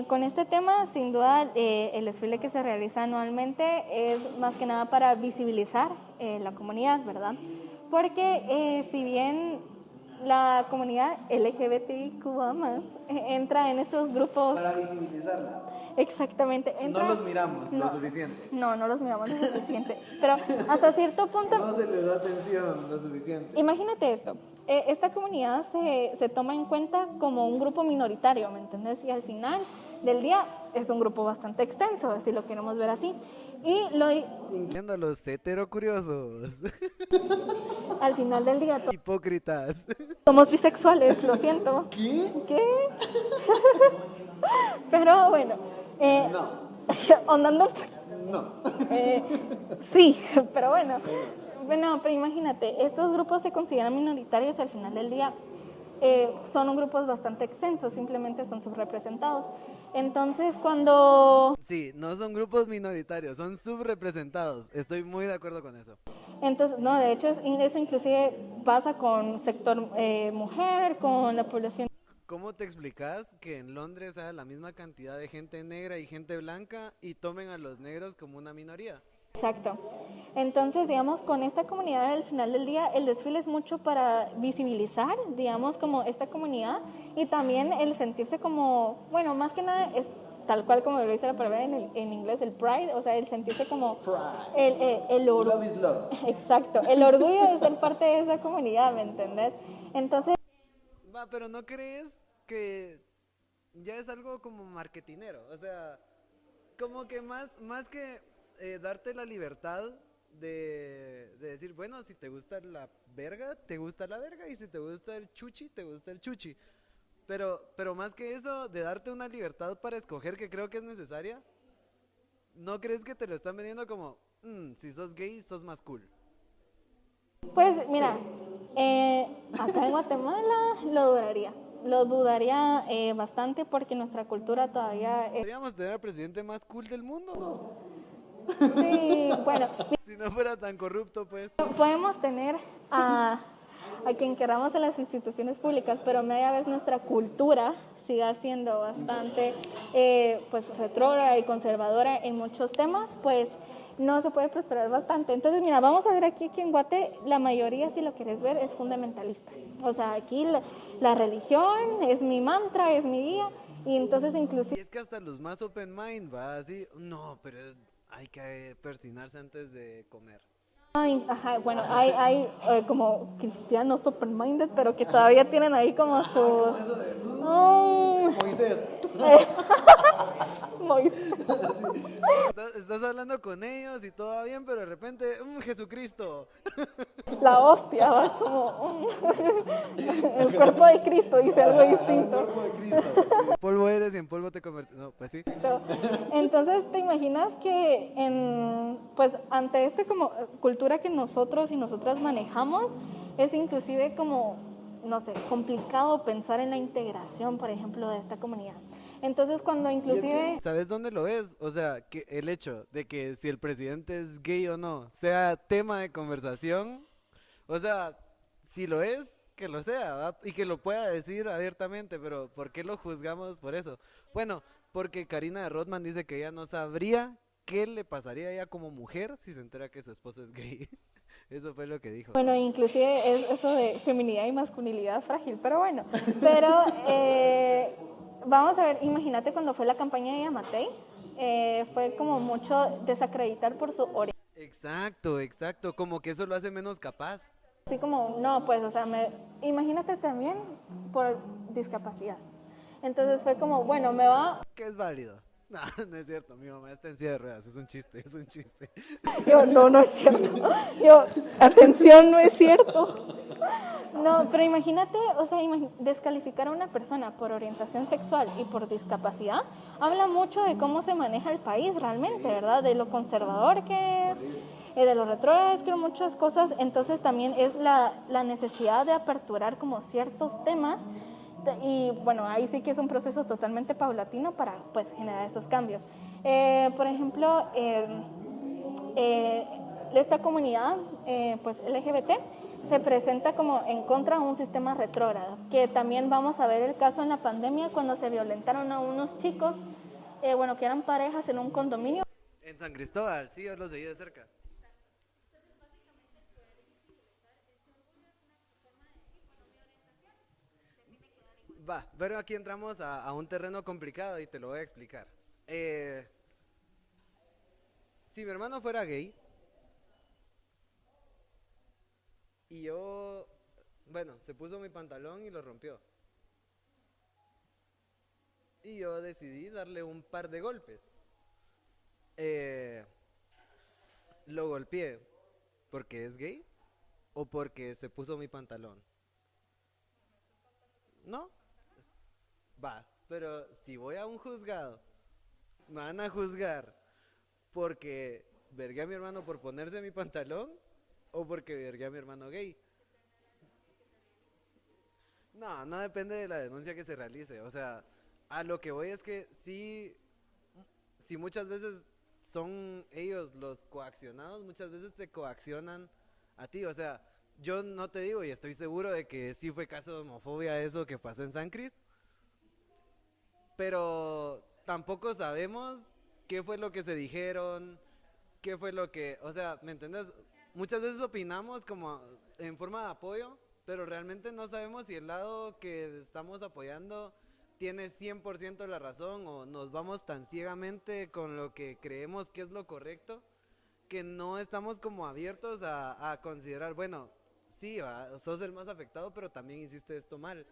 con este tema, sin duda, el desfile que se realiza anualmente es más que nada para visibilizar la comunidad, ¿verdad? Porque si bien la comunidad LGBTIQ+, entra en estos grupos... para visibilizarla. Exactamente. No los miramos lo suficiente. No los miramos lo suficiente. Pero hasta cierto punto... No se les da atención lo suficiente. Imagínate esto, esta comunidad se toma en cuenta como un grupo minoritario, ¿me entendés? Y al final del día es un grupo bastante extenso, si lo queremos ver así. Y Incluyendo a los heterocuriosos, al final del día hipócritas. somos bisexuales, lo siento. ¿Qué? ¿Qué? Pero bueno, No. ahondando... No. Sí, pero bueno. Bueno, pero imagínate, estos grupos se consideran minoritarios y al final del día son grupos bastante extensos, simplemente son subrepresentados. Entonces, cuando... Sí, no son grupos minoritarios, son subrepresentados. Estoy muy de acuerdo con eso. Entonces, no, de hecho, eso inclusive pasa con sector mujer, con la población. ¿Cómo te explicas que en Londres haya la misma cantidad de gente negra y gente blanca y tomen a los negros como una minoría? Exacto. Entonces, digamos, con esta comunidad al final del día, el desfile es mucho para visibilizar, digamos, como esta comunidad y también el sentirse como, bueno, más que nada es tal cual como lo dice la palabra en inglés, el pride, o sea, el sentirse como el orgullo. Love is love. Exacto, el orgullo de ser parte de esa comunidad, ¿me entendés? Entonces, Va, pero ¿no crees que ya es algo como marketinero? O sea, como que más que darte la libertad de decir, bueno, si te gusta la verga, te gusta la verga, y si te gusta el chuchi, te gusta el chuchi. Pero más que eso, de darte una libertad para escoger, que creo que es necesaria, ¿no crees que te lo están vendiendo como, si sos gay, sos más cool? pues mira, acá en Guatemala lo dudaría bastante porque nuestra cultura todavía es... Podríamos tener al presidente más cool del mundo, Sí, bueno, si no fuera tan corrupto, pues. podemos tener a quien queramos en las instituciones públicas, pero media vez nuestra cultura siga siendo bastante pues retrógrada y conservadora en muchos temas, pues no se puede prosperar bastante. Entonces, mira, vamos a ver aquí en Guate, la mayoría, si lo quieres ver, es fundamentalista. O sea, aquí la religión es mi mantra, es mi guía, y entonces Y inclusive... es que hasta los más open mind, va así, no, pero hay que persinarse antes de comer. Ajá, bueno, hay como cristianos open-minded, pero que todavía tienen ahí como sus... Moisés. Moisés. Estás hablando con ellos y todo va bien, pero de repente, Jesucristo. La hostia, va como... el cuerpo de Cristo dice algo El distinto. cuerpo de Cristo. Polvo eres y en polvo te convertirás. No, pues sí. Entonces, ¿te imaginas que pues ante esta como cultura que nosotros y nosotras manejamos, es inclusive como, no sé, complicado pensar en la integración, por ejemplo, de esta comunidad? Entonces, cuando inclusive... ¿Sabes dónde lo ves? O sea, que el hecho de que si el presidente es gay o no sea tema de conversación, o sea, si lo es, que lo sea, ¿va? Y que lo pueda decir abiertamente, pero ¿por qué lo juzgamos por eso? Bueno, porque Karina de Rothman dice que ella no sabría qué le pasaría a ella como mujer si se entera que su esposo es gay. Eso fue lo que dijo. Bueno, inclusive es eso de feminidad y masculinidad frágil, pero bueno. Pero vamos a ver, imagínate cuando fue la campaña de Yamatei, fue como mucho desacreditar por su orientación. Exacto, como que eso lo hace menos capaz. Así como, no, pues, o sea, imagínate también por discapacidad. Entonces fue como, bueno, me va... Que es válido. No, no es cierto, mi mamá está en silla de ruedas, es un chiste. Yo, no, no es cierto. Yo, atención, no es cierto. No, pero imagínate, o sea, descalificar a una persona por orientación sexual y por discapacidad habla mucho de cómo se maneja el país realmente, ¿verdad? De lo conservador que es, de lo retrógrado, que muchas cosas. Entonces también es la necesidad de aperturar como ciertos temas y bueno, ahí sí que es un proceso totalmente paulatino para pues generar estos cambios. Por ejemplo, esta comunidad pues LGBT se presenta como en contra de un sistema retrógrado, que también vamos a ver el caso en la pandemia cuando se violentaron a unos chicos, bueno, que eran parejas en un condominio. En San Cristóbal, sí, yo los seguí de cerca. Va, pero aquí entramos a un terreno complicado y te lo voy a explicar. Si mi hermano fuera gay y yo, bueno, se puso mi pantalón y lo rompió. Y yo decidí darle un par de golpes. Lo golpeé porque es gay o porque se puso mi pantalón. ¿No? Va, pero si voy a un juzgado, me van a juzgar porque vergué a mi hermano por ponerse mi pantalón o porque vergué a mi hermano gay. No, no depende de la denuncia que se realice. O sea, a lo que voy es que si muchas veces son ellos los coaccionados, muchas veces te coaccionan a ti. O sea, yo no te digo y estoy seguro de que sí fue caso de homofobia eso que pasó en San Cris, pero tampoco sabemos qué fue lo que se dijeron, qué fue lo que, o sea, ¿me entiendes? Muchas veces opinamos como en forma de apoyo, pero realmente no sabemos si el lado que estamos apoyando tiene 100% la razón o nos vamos tan ciegamente con lo que creemos que es lo correcto que no estamos como abiertos a considerar, bueno, sí, sos el más afectado, pero también hiciste esto mal.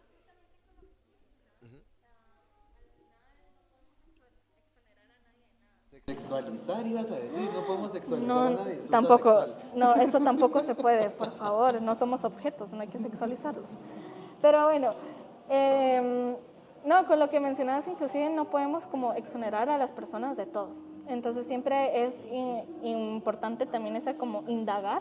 Sexualizar ibas a decir, no podemos sexualizar No, a nadie. sos tampoco, asexual. no, esto tampoco se puede, por favor, no somos objetos, no hay que sexualizarlos. Pero bueno, no, con lo que mencionabas, inclusive no podemos como exonerar a las personas de todo. Entonces siempre es importante también ese como indagar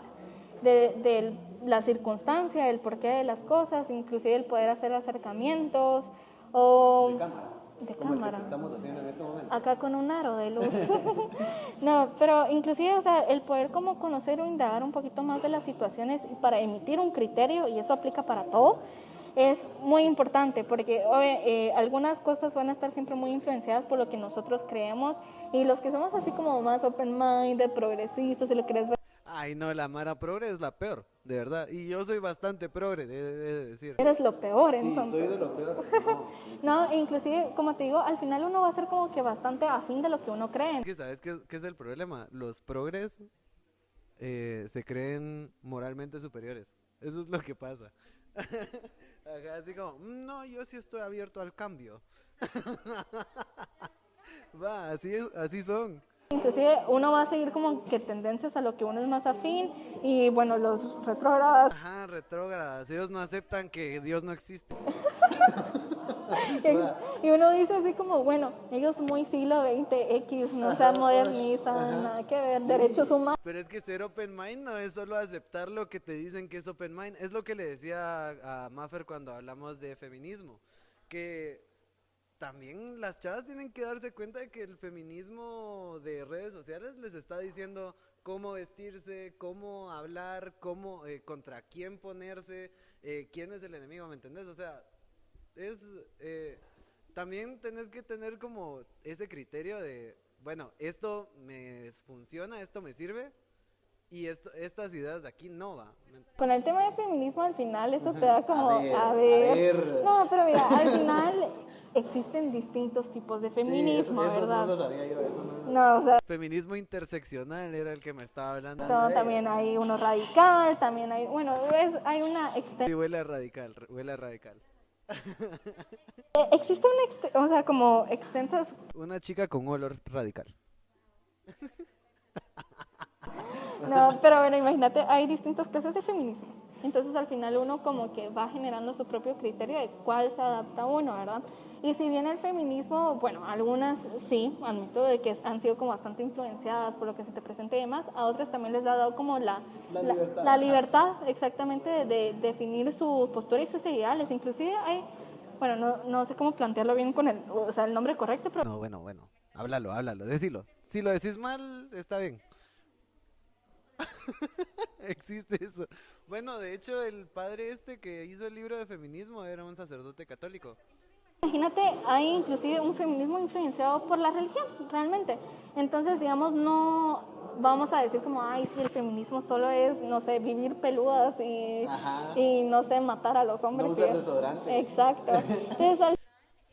de la circunstancia, el porqué de las cosas, inclusive el poder hacer acercamientos o... De cámara. De Como cámara. el que estamos haciendo en este momento. Acá con un aro de luz. No, pero inclusive, o sea, el poder como conocer o indagar un poquito más de las situaciones para emitir un criterio, y eso aplica para todo, es muy importante porque algunas cosas van a estar siempre muy influenciadas por lo que nosotros creemos y los que somos así como más open mind, progresistas, si lo querés ver. Ay, no, la Mara progre es la peor, de verdad. Y yo soy bastante progre, de decir. Eres lo peor, Sí, entonces. soy de lo peor. No, inclusive, como te digo, al final uno va a ser como que bastante afín de lo que uno cree. ¿Sabes qué es el problema? Los progres se creen moralmente superiores. Eso es lo que pasa. Ajá, así como, no, yo sí estoy abierto al cambio. Va, así son. Inclusive uno va a seguir como que tendencias a lo que uno es más afín y bueno, los retrógradas. Ajá, retrógradas. Ellos no aceptan que Dios no existe. Y uno dice así como, bueno, ellos muy siglo XX, X, no se modernizan, nada que ver, derechos humanos. Pero es que ser open mind no es solo aceptar lo que te dicen que es open mind. Es lo que le decía a Maffer cuando hablamos de feminismo. Que también las chavas tienen que darse cuenta de que el feminismo de redes sociales les está diciendo cómo vestirse, cómo hablar, cómo contra quién ponerse, quién es el enemigo, ¿me entendés? O sea, también tenés que tener como ese criterio de, bueno, esto me funciona, esto me sirve Y estas ideas de aquí no va. Con el tema de feminismo al final eso te da como, A ver. No, pero mira, al final existen distintos tipos de feminismo, sí, eso ¿verdad? no lo sabía yo, eso no. No, o sea, Feminismo interseccional era el que me estaba hablando. también hay uno radical, también hay, bueno, hay una Sí, huele a radical, huele a radical. existe o sea, como extensas. Una chica con olor radical. No, pero bueno, imagínate, hay distintas clases de feminismo. Entonces al final uno como que va generando su propio criterio de cuál se adapta a uno, ¿verdad? Y si bien el feminismo, bueno, algunas sí, admito de que han sido como bastante influenciadas por lo que se te presenta y demás, a otras también les ha dado como la libertad exactamente de definir su postura y sus ideales. Inclusive hay, bueno, no sé cómo plantearlo bien con el nombre correcto, pero... No, bueno, háblalo, decilo. Si lo decís mal, está bien. Existe eso. Bueno, de hecho, el padre que hizo el libro de feminismo era un sacerdote católico. Imagínate, hay inclusive un feminismo influenciado por la religión, realmente. Entonces, digamos, no vamos a decir como, ay, si el feminismo solo es, no sé, vivir peludas y no sé, matar a los hombres. No usar desodorante. Exacto. Entonces,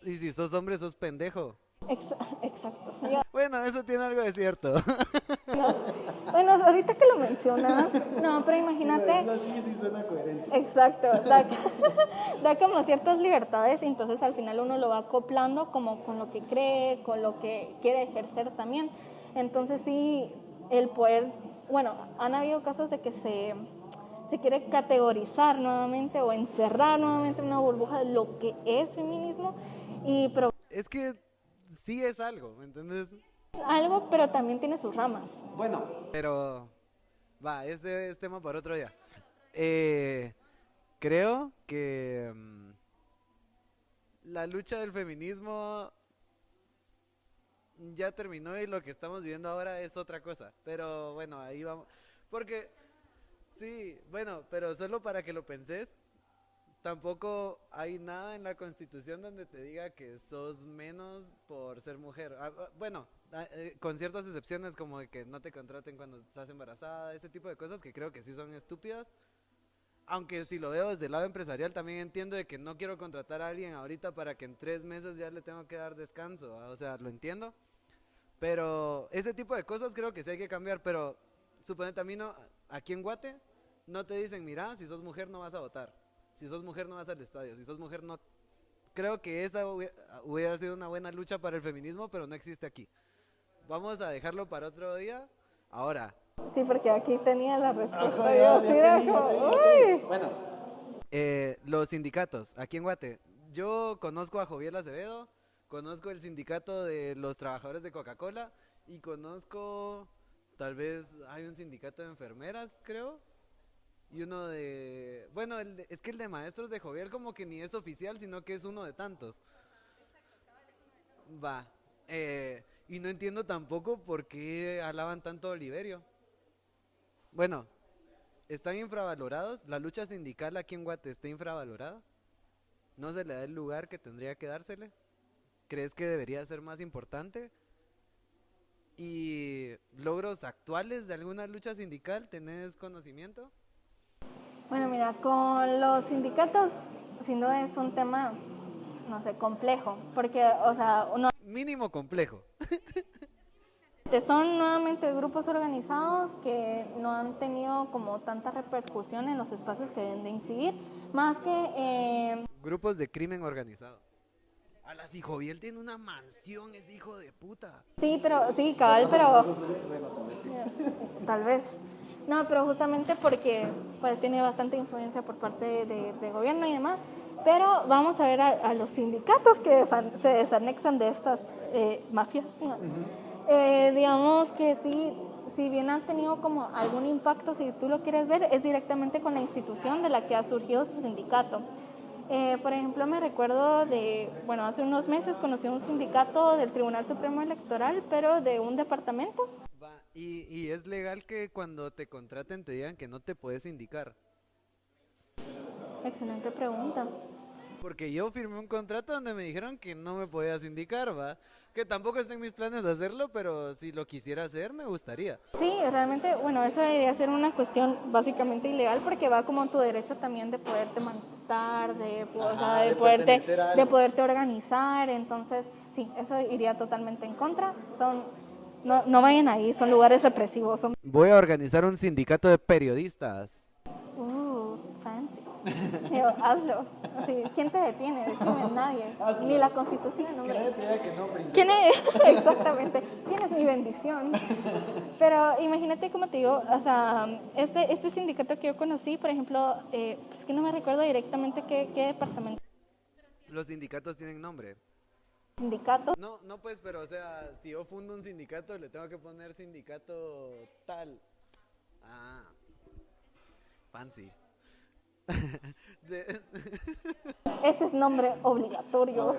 Y si sos hombre, sos pendejo. exacto. Bueno, eso tiene algo de cierto. Bueno, ahorita que lo mencionas, no, pero imagínate... Sí suena coherente. Exacto, da como ciertas libertades y entonces al final uno lo va acoplando como con lo que cree, con lo que quiere ejercer también. Entonces sí, el poder, bueno, han habido casos de que se quiere categorizar nuevamente o encerrar nuevamente en una burbuja de lo que es feminismo pero Es que sí es algo, ¿me entiendes? algo, pero también tiene sus ramas. Bueno, Pero, va, este es tema para otro día. Creo que la lucha del feminismo ya terminó y lo que estamos viviendo ahora es otra cosa. Pero bueno, ahí vamos. Porque, sí, bueno, pero solo para que lo penses, tampoco hay nada en la Constitución donde te diga que sos menos por ser mujer. Bueno, con ciertas excepciones como de que no te contraten cuando estás embarazada, ese tipo de cosas que creo que sí son estúpidas. Aunque si lo veo desde el lado empresarial también entiendo de que no quiero contratar a alguien ahorita para que en 3 meses ya le tengo que dar descanso, o sea, lo entiendo. Pero ese tipo de cosas creo que sí hay que cambiar, pero suponete a mí no, aquí en Guate no te dicen, mira, si sos mujer no vas a votar, si sos mujer no vas al estadio, si sos mujer no... Creo que esa hubiera sido una buena lucha para el feminismo, pero no existe aquí. Vamos a dejarlo para otro día. Ahora, Sí, porque aquí tenía la respuesta. Yo sí era como, uy. bueno, los sindicatos, aquí en Guate. Yo conozco a Joviel Acevedo, conozco el sindicato de los trabajadores de Coca-Cola y conozco, tal vez hay un sindicato de enfermeras, creo. Y uno de... Bueno, es que el de maestros de Joviel como que ni es oficial, sino que es uno de tantos. Va. Y no entiendo tampoco por qué alaban tanto a Oliverio. Bueno, están infravalorados. La lucha sindical aquí en Guate está infravalorada. No se le da el lugar que tendría que dársele. ¿Crees que debería ser más importante? ¿Y logros actuales de alguna lucha sindical? ¿Tenés conocimiento? Bueno, mira, con los sindicatos, sin duda es un tema, no sé, complejo, porque, o sea, Mínimo complejo. son nuevamente grupos organizados que no han tenido como tanta repercusión en los espacios que deben de incidir, más que... Grupos de crimen organizado. A la si Joviel tiene una mansión, ese hijo de puta. Sí, pero, sí, cabal, pero... Tal vez. No, pero justamente porque pues tiene bastante influencia por parte de gobierno y demás. Pero vamos a ver a los sindicatos que se desanexan de estas mafias. ¿No? Digamos que sí, si bien han tenido como algún impacto, si tú lo quieres ver, es directamente con la institución de la que ha surgido su sindicato. Por ejemplo, me recuerdo bueno, hace unos meses conocí un sindicato del Tribunal Supremo Electoral, pero de un departamento. ¿Y es legal que cuando te contraten te digan que no te puedes sindicar? Excelente pregunta. Porque yo firmé un contrato donde me dijeron que no me podía sindicar, ¿va? Que tampoco está en mis planes de hacerlo, pero si lo quisiera hacer, me gustaría. Sí, realmente, bueno, eso debería ser una cuestión básicamente ilegal porque va como tu derecho también de poderte manifestar, o sea, de pertenecer a de algo. poderte organizar, entonces, sí, eso iría totalmente en contra. No vayan ahí, son lugares represivos, Voy a organizar un sindicato de periodistas. fancy. Yo, hazlo. Así, ¿quién te detiene? Decime, nadie. Hazlo. Ni la Constitución, Que hombre. nadie te diga que no, princesa. ¿Quién es? Exactamente. Tienes mi bendición. Pero imagínate, como te digo, o sea, este sindicato que yo conocí, por ejemplo, es que no me recuerdo directamente qué departamento. Los sindicatos tienen nombre. Sindicato. No, pues, pero o sea, si yo fundo un sindicato, le tengo que poner sindicato tal. Ah, fancy. De- Ese es nombre obligatorio.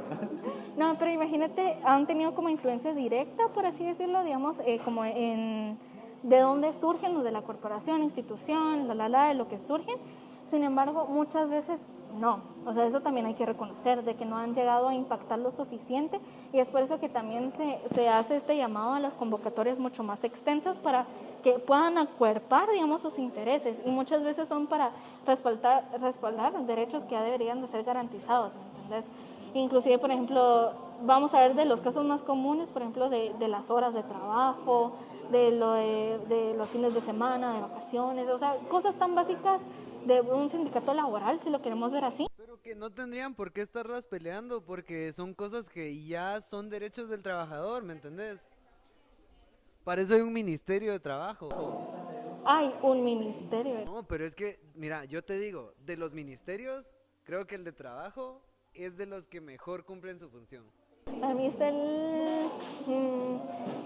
No, pero imagínate, han tenido como influencia directa, por así decirlo, digamos, como en de dónde surgen los de la corporación, institución, de lo que surgen. Sin embargo, muchas veces no. O sea, eso también hay que reconocer, de que no han llegado a impactar lo suficiente, y es por eso que también se hace este llamado a las convocatorias mucho más extensas para que puedan acuerpar, digamos, sus intereses, y muchas veces son para respaldar derechos que ya deberían de ser garantizados, ¿me entendés? Inclusive, por ejemplo, vamos a ver de los casos más comunes, por ejemplo, de las horas de trabajo, de los fines de semana, de vacaciones, o sea, cosas tan básicas de un sindicato laboral, si lo queremos ver así. Pero que no tendrían por qué estarlas peleando, porque son cosas que ya son derechos del trabajador, ¿me entendés? Para eso hay un ministerio de trabajo. Hay un ministerio. No, pero es que, mira, yo te digo, de los ministerios, creo que el de trabajo es de los que mejor cumplen su función. A mí es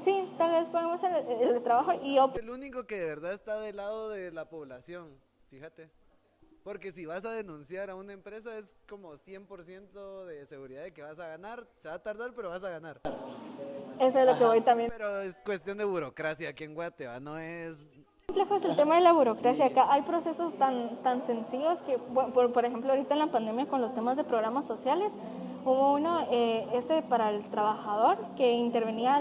sí, tal vez podemos el trabajo y yo. El único que de verdad está del lado de la población, fíjate. Porque si vas a denunciar a una empresa es como 100% de seguridad de que vas a ganar. Se va a tardar, pero vas a ganar. Eso es lo que voy también. Pero es cuestión de burocracia aquí en Guatemala, no es... Complejo es el tema de la burocracia. Acá hay procesos tan sencillos que, por ejemplo, ahorita en la pandemia con los temas de programas sociales, hubo uno, para el trabajador, que intervenía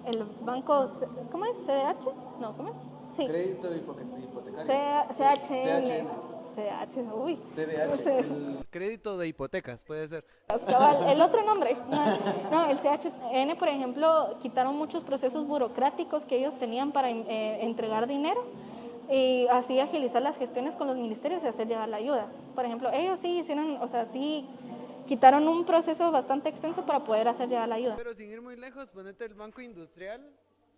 el banco, ¿cómo es? ¿CDH? No, ¿cómo es? Sí. Crédito hipotecario. CHN. CH, uy. CDH. El crédito de hipotecas, puede ser. Cabal, el otro nombre, no, el CHN, por ejemplo, quitaron muchos procesos burocráticos que ellos tenían para entregar dinero y así agilizar las gestiones con los ministerios y hacer llegar la ayuda. Por ejemplo, ellos sí hicieron, o sea, sí quitaron un proceso bastante extenso para poder hacer llegar la ayuda. Pero sin ir muy lejos, ponete el Banco Industrial.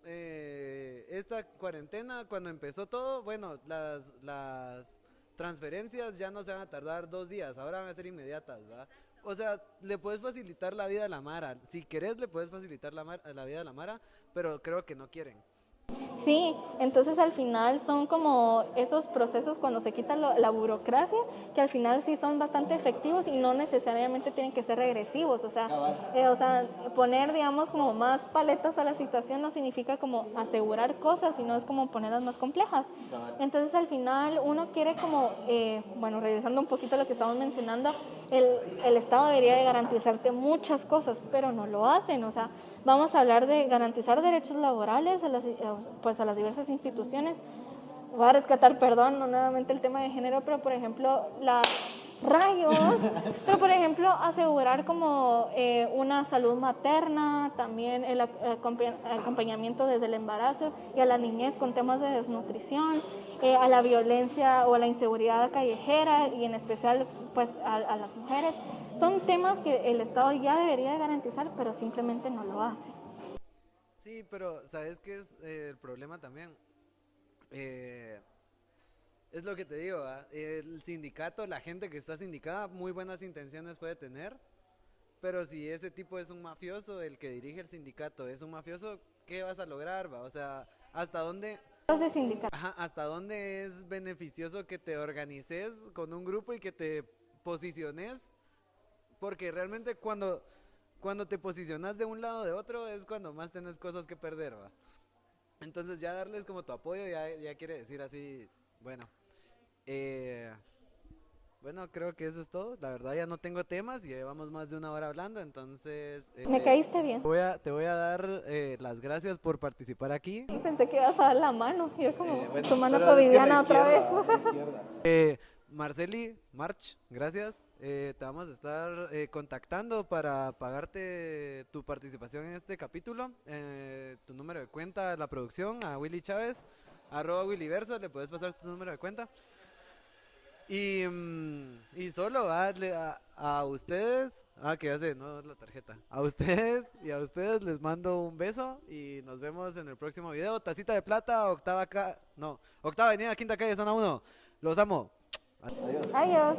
Esta cuarentena, cuando empezó todo, bueno, las transferencias ya no se van a tardar 2 días, ahora van a ser inmediatas, ¿va? O sea, le puedes facilitar la vida a la Mara. Si querés, le puedes facilitar la vida a la Mara, pero creo que no quieren. Sí, entonces al final son como esos procesos cuando se quita la burocracia, que al final sí son bastante efectivos y no necesariamente tienen que ser regresivos, o sea, poner, digamos, como más paletas a la situación no significa como asegurar cosas, sino es como ponerlas más complejas. Entonces al final uno quiere como, bueno, regresando un poquito a lo que estamos mencionando, el Estado debería de garantizarte muchas cosas, pero no lo hacen, o sea, vamos a hablar de garantizar derechos laborales a las diversas instituciones. Voy a rescatar, perdón, no nuevamente el tema de género, pero por ejemplo, pero por ejemplo, asegurar como una salud materna, también el acompañamiento desde el embarazo y a la niñez con temas de desnutrición, a la violencia o a la inseguridad callejera y en especial pues a las mujeres. Son temas que el Estado ya debería de garantizar, pero simplemente no lo hace. Sí, pero ¿sabes qué es el problema también? Es lo que te digo, ¿va? El sindicato, la gente que está sindicada, muy buenas intenciones puede tener, pero si ese tipo es un mafioso, el que dirige el sindicato es un mafioso, ¿qué vas a lograr, va? O sea, ¿hasta dónde es beneficioso que te organices con un grupo y que te posiciones? Porque realmente cuando te posicionas de un lado o de otro es cuando más tienes cosas que perder, ¿va? Entonces ya darles como tu apoyo ya quiere decir así, bueno, bueno, creo que eso es todo. La verdad ya no tengo temas y llevamos más de 1 hora hablando, entonces... Me caíste bien. Te voy a dar las gracias por participar aquí. Pensé que ibas a dar la mano. Yo como, Bueno, tu mano Pero es que covidiana la otra vez. izquierda, la izquierda. Marceli, March, gracias. Te vamos a estar contactando para pagarte tu participación en este capítulo. Tu número de cuenta de la producción a Willy Chávez, @Willyverso, le puedes pasar tu número de cuenta. Y solo a ustedes, que ya sé, no la tarjeta. A ustedes y a ustedes les mando un beso y nos vemos en el próximo video. Tacita de Plata, octava avenida, quinta calle, zona 1. Los amo. Adiós.